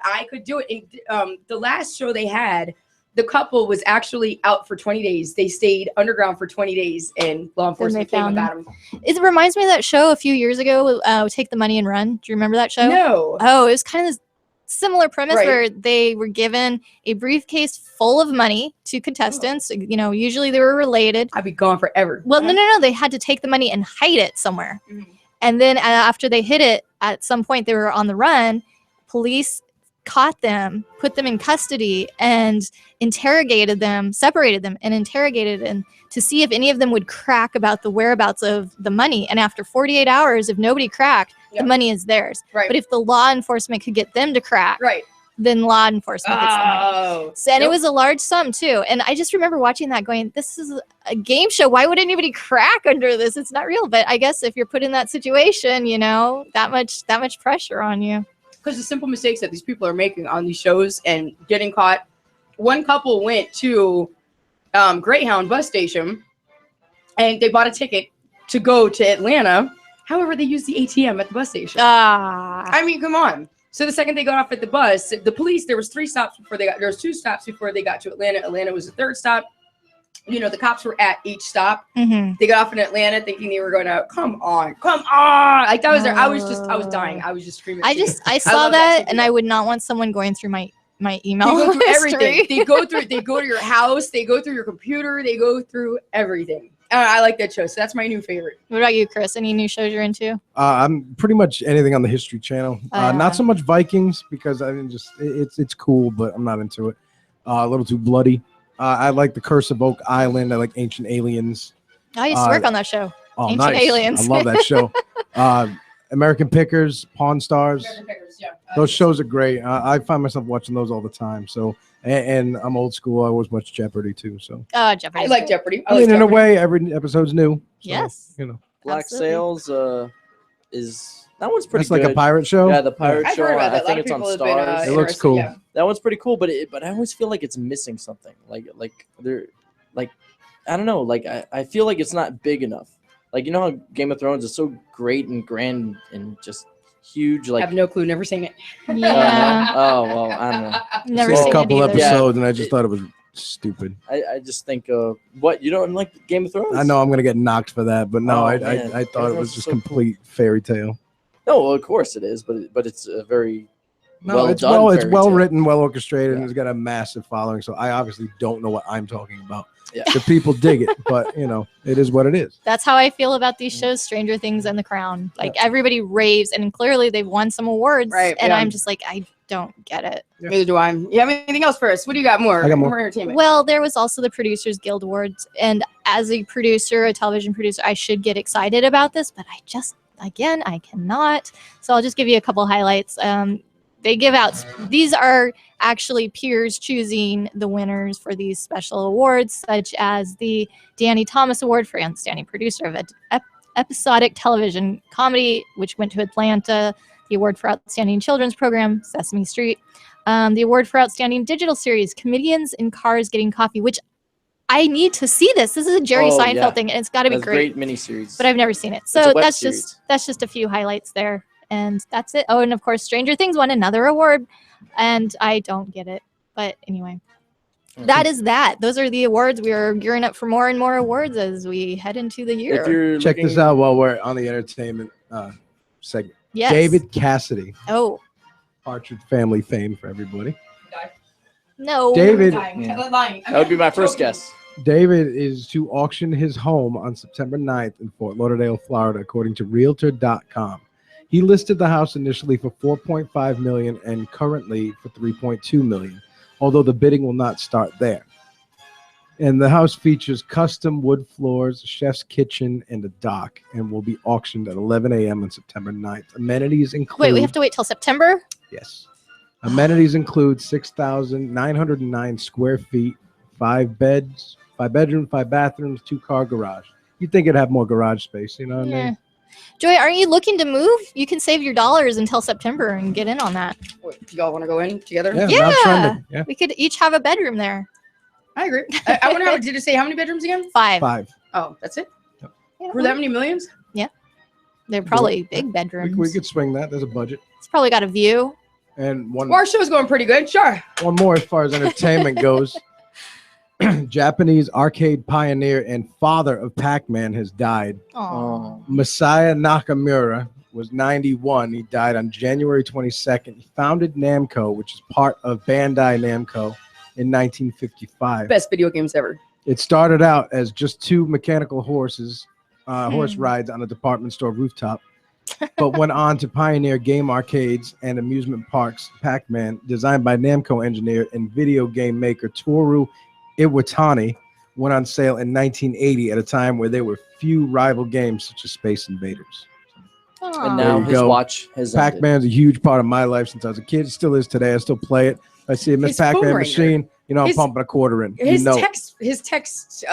do it. And the last show they had, the couple was actually out for 20 days. They stayed underground for 20 days, and law enforcement came and got them. It reminds me of that show a few years ago, Take the Money and Run. Do you remember that show? No. Oh, it was kind of similar premise where they were given a briefcase full of money to contestants. You know, usually they were related. I'd be gone forever. Well, no. They had to take the money and hide it somewhere. Mm-hmm. And then after they hid it, at some point they were on the run. Police caught them, put them in custody, and interrogated them, separated them, and interrogated them to see if any of them would crack about the whereabouts of the money. And after 48 hours, if nobody cracked, the money is theirs. Right. But if the law enforcement could get them to crack, then law enforcement gets the money. So, and it was a large sum too. And I just remember watching that going, this is a game show. Why would anybody crack under this? It's not real. But I guess if you're put in that situation, you know, that much pressure on you. Because the simple mistakes that these people are making on these shows and getting caught. One couple went to Greyhound bus station and they bought a ticket to go to Atlanta. However, they used the ATM at the bus station. I mean, come on. So the second they got off at the bus, the police, there was 2 stops before they got to Atlanta. Atlanta was the 3rd stop. You know, the cops were at each stop. Mm-hmm. They got off in Atlanta thinking they were going to, come on. Like that was I was dying. I was just screaming. I saw that and I would not want someone going through my email. They go through everything. They go to your house. They go through your computer. They go through everything. I like that show. So that's my new favorite. What about you, Chris? Any new shows you're into? I'm pretty much anything on the History Channel. Not so much Vikings because I mean, it's cool, but I'm not into it. A little too bloody. I like The Curse of Oak Island. I like Ancient Aliens. I used to work on that show. Oh, Ancient nice. Aliens. I love that show. American Pickers, Pawn Stars. Those shows are great. I find myself watching those all the time. So, and I'm old school. I always watch Jeopardy too. So. Jeopardy. I like Jeopardy. I mean, in a way, every episode's new. So, yes. You know. Black Sails is. That one's pretty good. That's like a pirate show? Yeah, the pirate I've show. heard about that. I think it's on Stars. It looks cool. Yeah. That one's pretty cool, but I always feel like it's missing something. Like they're like I don't know. Like I feel like it's not big enough. Like you know how Game of Thrones is so great and grand and just huge. Like I have no clue. Never seen it. Yeah. Oh well, I don't know. Never seen seen a couple it either. episodes, and I just thought it was stupid. I just think what you don't like Game of Thrones? I know I'm gonna get knocked for that, but no, Oh, I man. thought it was just complete fairy tale. No, well, of course it is, but it's a very it's well written, well orchestrated, and it's got a massive following. So I obviously don't know what I'm talking about. Yeah. The people dig it, but you know, it is what it is. That's how I feel about these shows, Stranger Things and The Crown. Like everybody raves, and clearly they've won some awards, and I'm just like, I don't get it. Neither do I. You have anything else for us? What do you got more? I got more entertainment. Well, there was also the Producers Guild Awards, and as a producer, a television producer, I should get excited about this, but I cannot. So I'll just give you a couple highlights. They give out, these are actually peers choosing the winners for these special awards, such as the Danny Thomas Award for Outstanding Producer of Episodic Television Comedy, which went to Atlanta, the award for Outstanding Children's Program, Sesame Street, the award for Outstanding Digital Series, Comedians in Cars Getting Coffee, which I need to see this. This is a Jerry Seinfeld thing, and it's got to be great. Great miniseries. But I've never seen it. So that's just a few highlights there. And that's it. Oh, and of course, Stranger Things won another award, and I don't get it. But anyway, that is that. Those are the awards. We are gearing up for more and more awards as we head into the year. Check this out while we're on the entertainment segment. Yes. David Cassidy. Oh. Partridge Family fame for everybody. No. David. That would be my first guess. David is to auction his home on September 9th in Fort Lauderdale, Florida, according to Realtor.com. He listed the house initially for $4.5 million and currently for $3.2 million, although the bidding will not start there. And the house features custom wood floors, chef's kitchen, and a dock, and will be auctioned at 11 a.m. on September 9th. Amenities include... Wait, we have to wait till September? Yes. Amenities include 6,909 square feet, 5 beds, 5 bedrooms, 5 bathrooms, 2-car garage. You'd think it'd have more garage space, you know what I mean? Joy, aren't you looking to move? You can save your dollars until September and get in on that. Do y'all want to go in together? Yeah. We could each have a bedroom there. I agree. I wonder did it say how many bedrooms again? 5. 5. Oh, that's it? For that many millions? Yeah. They're probably big bedrooms. We could swing that. There's a budget. It's probably got a view. And one. Well, our show's going pretty good. Sure. One more as far as entertainment goes. Japanese arcade pioneer and father of Pac-Man has died. Aww. Masaya Nakamura was 91. He died on January 22nd. He founded Namco, which is part of Bandai Namco, in 1955. Best video games ever. It started out as just 2 mechanical horses, horse rides on a department store rooftop, but went on to pioneer game arcades and amusement parks. Pac-Man, designed by Namco engineer and video game maker Toru Iwatani, went on sale in 1980 at a time where there were few rival games such as Space Invaders. And now his watch has ended. Pac-Man's a huge part of my life since I was a kid. It still is today. I still play it. I see a Miss Pac-Man machine. You know, I'm pumping a quarter in. His text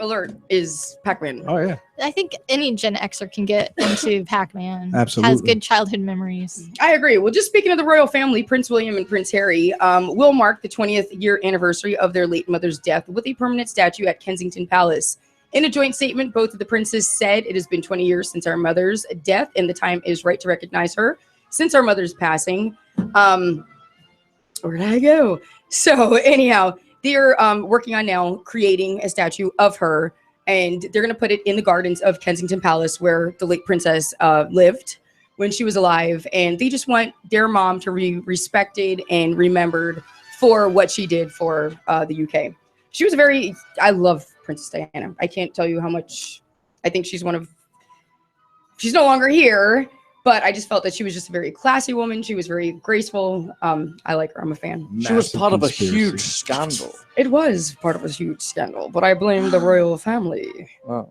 alert is Pac-Man. Oh yeah. I think any Gen Xer can get into Pac-Man. Absolutely. Has good childhood memories. I agree. Well, just speaking of the royal family, Prince William and Prince Harry will mark the 20th year anniversary of their late mother's death with a permanent statue at Kensington Palace. In a joint statement, both of the princes said, "It has been 20 years since our mother's death, and the time is right to recognize her. Since our mother's passing, where did I go? So anyhow, they're working on now creating a statue of her, and they're going to put it in the gardens of Kensington Palace where the late princess lived when she was alive. And they just want their mom to be respected and remembered for what she did for the UK. She was I love Princess Diana. I can't tell you how much I think she's she's no longer here, but I just felt that she was just a very classy woman. She was very graceful. I like her. I'm a fan. She was part of a huge scandal. It was part of a huge scandal, but I blame the royal family. Wow.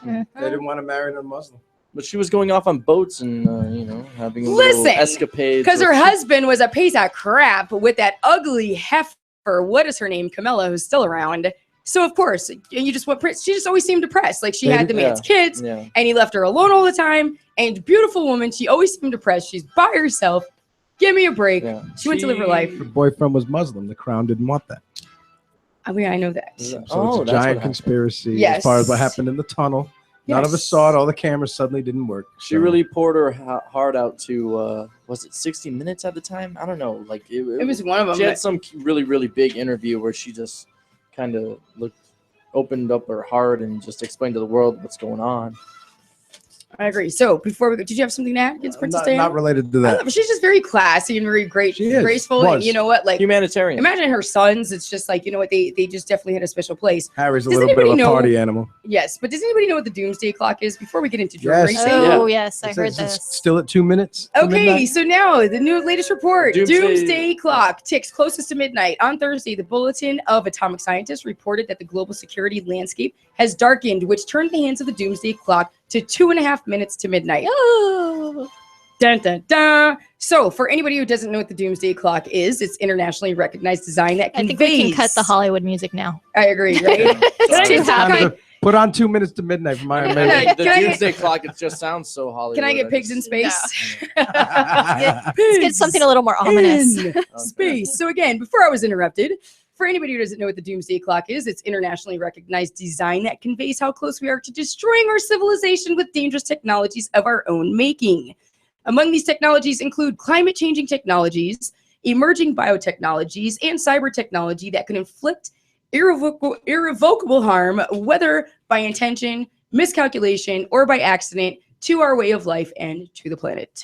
They didn't want to marry a Muslim. But she was going off on boats and, having a little escapade. Because her husband was a piece of crap with that ugly heifer. What is her name? Camilla, who's still around. So, of course, you just want Prince. She just always seemed depressed. Like, she had the man's kids, and he left her alone all the time. And beautiful woman, she always seemed depressed. She's by herself. Give me a break. Yeah. She went to live her life. Her boyfriend was Muslim. The crown didn't want that. I mean, I know that. So it's a giant conspiracy as far as what happened in the tunnel. None of us saw it. All the cameras suddenly didn't work. She really poured her heart out to, was it 60 Minutes at the time? I don't know. Like it was one of them. She had some really, really big interview where she just kind of opened up her heart and just explained to the world what's going on. I agree. So before we go, did you have something to add against Princess Diana? Not related to that. She's just very classy and very graceful. And you know what? Like humanitarian. Imagine her sons. It's just like, you know what? They just definitely had a special place. Harry's a little bit of a party animal. Yes. But does anybody know what the doomsday clock is before we get into drag racing? Oh, yes. I heard this. Still at 2 minutes. Okay. So now the latest report. Doomsday clock ticks closest to midnight. On Thursday, the Bulletin of Atomic Scientists reported that the global security landscape has darkened, which turned the hands of the doomsday clock to 2.5 minutes to midnight. Oh. Dun, dun, dun. So for anybody who doesn't know what the doomsday clock is, it's internationally recognized design that conveys... I think we can cut the Hollywood music now. I agree, right? Put on 2 minutes to midnight for my amazing. The doomsday clock, it just sounds so Hollywood. Can I get pigs in space? Let's get something a little more ominous. Space. So again, before I was interrupted, for anybody who doesn't know what the doomsday clock is, it's internationally recognized design that conveys how close we are to destroying our civilization with dangerous technologies of our own making. Among these technologies include climate-changing technologies, emerging biotechnologies, and cyber technology that can inflict irrevocable harm, whether by intention, miscalculation, or by accident, to our way of life and to the planet.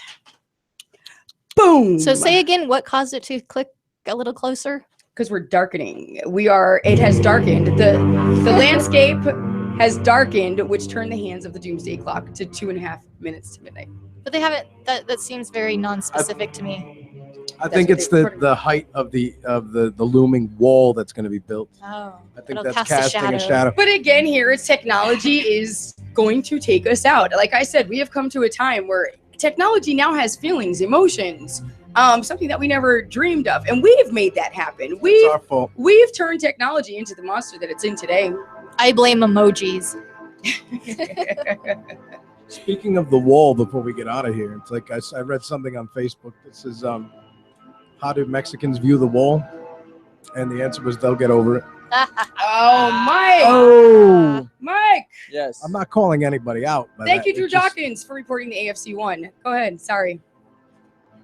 Boom. So say again, what caused it to click a little closer? Because we're darkening. It has darkened. The landscape has darkened, which turned the hands of the doomsday clock to 2.5 minutes to midnight. But they haven't, that seems very non-specific to me. I think it's the height of the looming wall that's going to be built. Oh, I think that's casting a shadow. But again, here it's technology is going to take us out. Like I said, we have come to a time where technology now has feelings, emotions, something that we never dreamed of, and we've made that happen. It's our fault. We've turned technology into the monster that it's in today. I blame emojis. Speaking of the wall, before we get out of here, it's like I read something on Facebook that says, how do Mexicans view the wall? And the answer was they'll get over it. Oh, Mike. Oh. Mike. Yes. I'm not calling anybody out. Thank you, Drew Dawkins, for reporting the AFC 1. Go ahead. Sorry.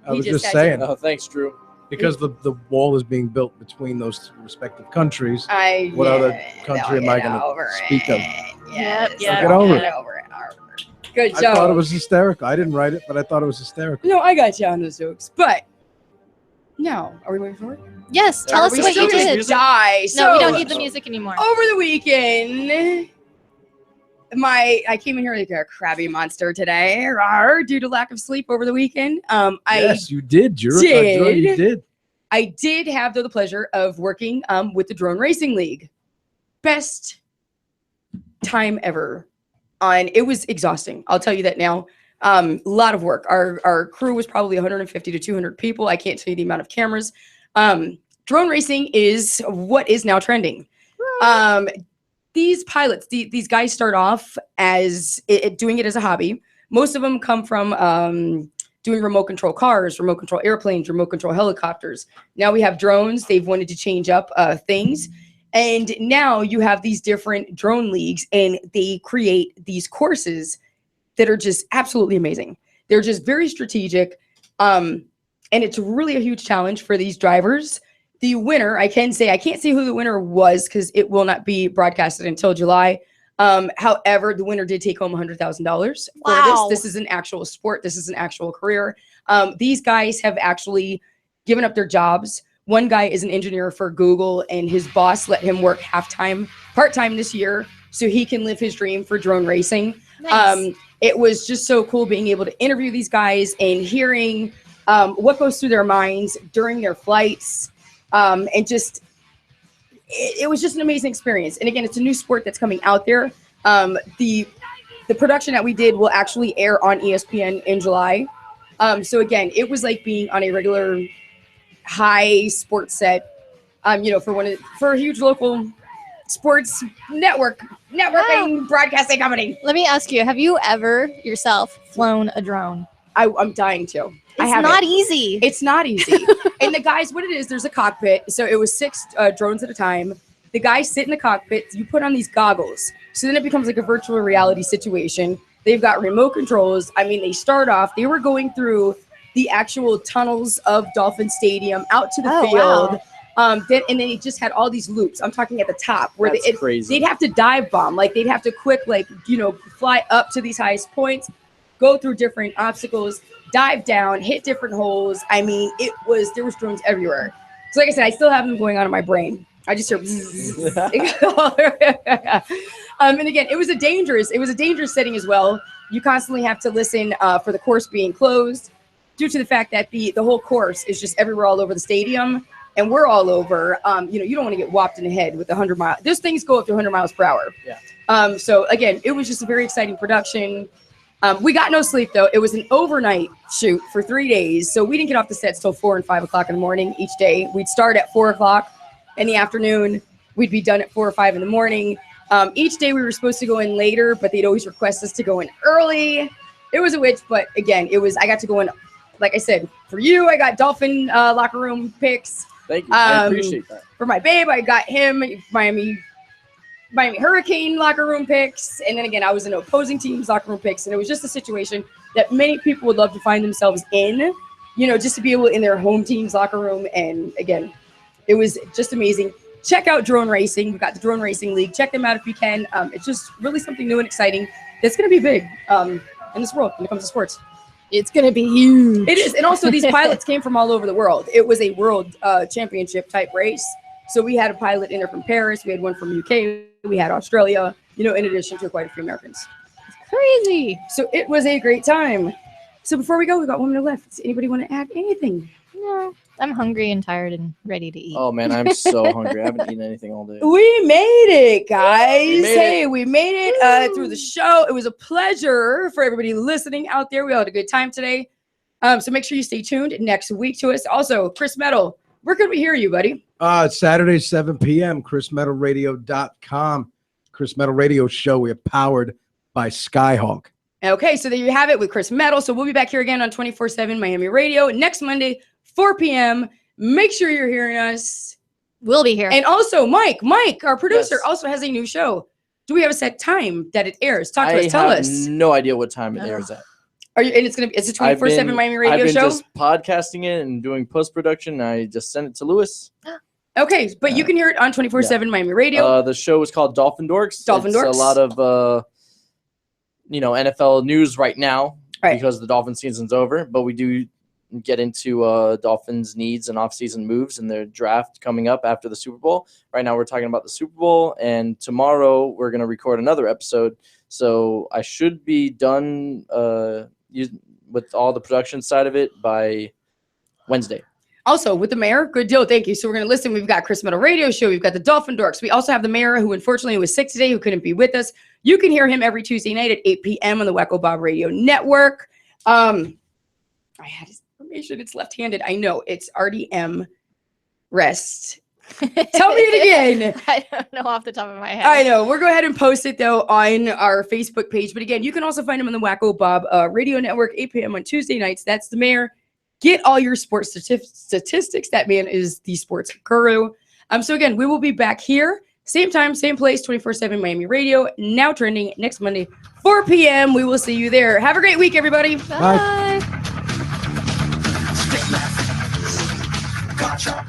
I was just saying. Oh, thanks, Drew. Because the wall is being built between those respective countries. What other country am I going to speak of? Yep. Get over it. Good job. I thought it was hysterical. I didn't write it, but I thought it was hysterical. No, I got you on those jokes. But now, are we moving forward? Yes, tell us what you did. Die. No, we don't need the music anymore. Over the weekend, I came in here like a crabby monster today, due to lack of sleep over the weekend. Yes, you did. You did. I did have the pleasure of working with the Drone Racing League. Best time ever. It was exhausting. I'll tell you that now. A lot of work. Our crew was probably 150 to 200 people. I can't tell you the amount of cameras. Drone racing is what is now trending. These pilots, these guys start off as doing it as a hobby. Most of them come from doing remote control cars, remote control airplanes, remote control helicopters. Now we have drones. They've wanted to change up things. And now you have these different drone leagues, and they create these courses that are just absolutely amazing. They're just very strategic. And it's really a huge challenge for these drivers. The winner, I can't say who the winner was because it will not be broadcasted until July. However, the winner did take home $100,000 for this. This is an actual sport. This is an actual career. These guys have actually given up their jobs. One guy is an engineer for Google, and his boss let him work part-time this year so he can live his dream for drone racing. Nice. It was just so cool being able to interview these guys and hearing what goes through their minds during their flights. And just, it was just an amazing experience. And again, it's a new sport that's coming out there. The production that we did will actually air on ESPN in July. So again, it was like being on a regular high sports set, for a huge local sports networking broadcasting company. Let me ask you, have you ever yourself flown a drone? I'm dying to. It's not easy. It's not easy. And the guys, what it is, there's a cockpit. So it was 6 drones at a time. The guys sit in the cockpit. You put on these goggles. So then it becomes like a virtual reality situation. They've got remote controls. I mean, they were going through the actual tunnels of Dolphin Stadium out to the field. Wow. And then it just had all these loops. I'm talking at the top where they'd have to dive bomb. Like they'd have to fly up to these highest points, go through different obstacles, dive down, hit different holes. I mean, there was drones everywhere. So like I said, I still have them going on in my brain. I just hear and again, it was a dangerous setting as well. You constantly have to listen for the course being closed due to the fact that the whole course is just everywhere all over the stadium, and we're all over. You don't want to get whopped in the head with 100 miles. Those things go up to 100 miles per hour. Yeah. So again, it was just a very exciting production. We got no sleep though. It was an overnight shoot for 3 days. So we didn't get off the sets till 4 and 5 o'clock in the morning each day. We'd start at 4 o'clock in the afternoon. We'd be done at 4 or 5 in the morning. Each day we were supposed to go in later, but they'd always request us to go in early. It was a witch, but again, I got to go in, like I said, for you, I got Dolphin locker room picks. Thank you. I appreciate that. For my babe, I got him Miami Hurricane locker room picks. And then again, I was in opposing teams' locker room picks. And it was just a situation that many people would love to find themselves in. just to be able in their home team's locker room. And again, it was just amazing. Check out Drone Racing. We've got the Drone Racing League. Check them out if you can. It's just really something new and exciting. That's going to be big in this world when it comes to sports. It's going to be huge. It is. And also these pilots came from all over the world. It was a world championship type race. So we had a pilot in there from Paris. We had one from UK. We had Australia, in addition to quite a few Americans. Crazy. So it was a great time. So before we go, we got 1 minute left. Does anybody want to add anything? No, I'm hungry and tired and ready to eat. Oh man, I'm so hungry. I haven't eaten anything all day. We made it, guys. We made it through the show. It was a pleasure for everybody listening out there. We all had a good time today. So make sure you stay tuned next week to us. Also, Chris Metal, where can we hear you, buddy? Saturday, 7 p.m., chrismetalradio.com. Chris Metal Radio Show. We are powered by Skyhawk. Okay, so there you have it with Chris Metal. So we'll be back here again on 24/7 Miami Radio next Monday, 4 p.m. Make sure you're hearing us. We'll be here. And also, Mike, our producer, also has a new show. Do we have a set time that it airs? Talk to us. Tell us. I have no idea what time it airs at. It's a 24/7 Miami Radio I've been show? just podcasting it and doing post-production. I just sent it to Lewis. Okay, but you can hear it on 24/7 Miami Radio. The show is called Dolphin Dorks. Dolphin Dorks. It's a lot of NFL news right now because the Dolphin season's over, but we do get into Dolphins needs and off-season moves and their draft coming up after the Super Bowl. Right now we're talking about the Super Bowl, and tomorrow we're going to record another episode. So I should be done with all the production side of it by Wednesday. Also, with the mayor, good deal. Thank you. So we're going to listen. We've got Chris Metal Radio Show. We've got the Dolphin Dorks. We also have the mayor, who unfortunately was sick today, who couldn't be with us. You can hear him every Tuesday night at 8 p.m. on the Wacko Bob Radio Network. I had his information. It's left-handed. I know. It's RDM Rest. Tell me it again. I don't know off the top of my head. I know. We'll go ahead and post it, though, on our Facebook page. But again, you can also find him on the Wacko Bob Radio Network, 8 p.m. on Tuesday nights. That's the mayor. Get all your sports statistics. That man is the sports guru. So again, we will be back here, same time, same place, 24/7 Miami Radio, now trending next Monday, 4 p.m. We will see you there. Have a great week, everybody. Bye. Gotcha.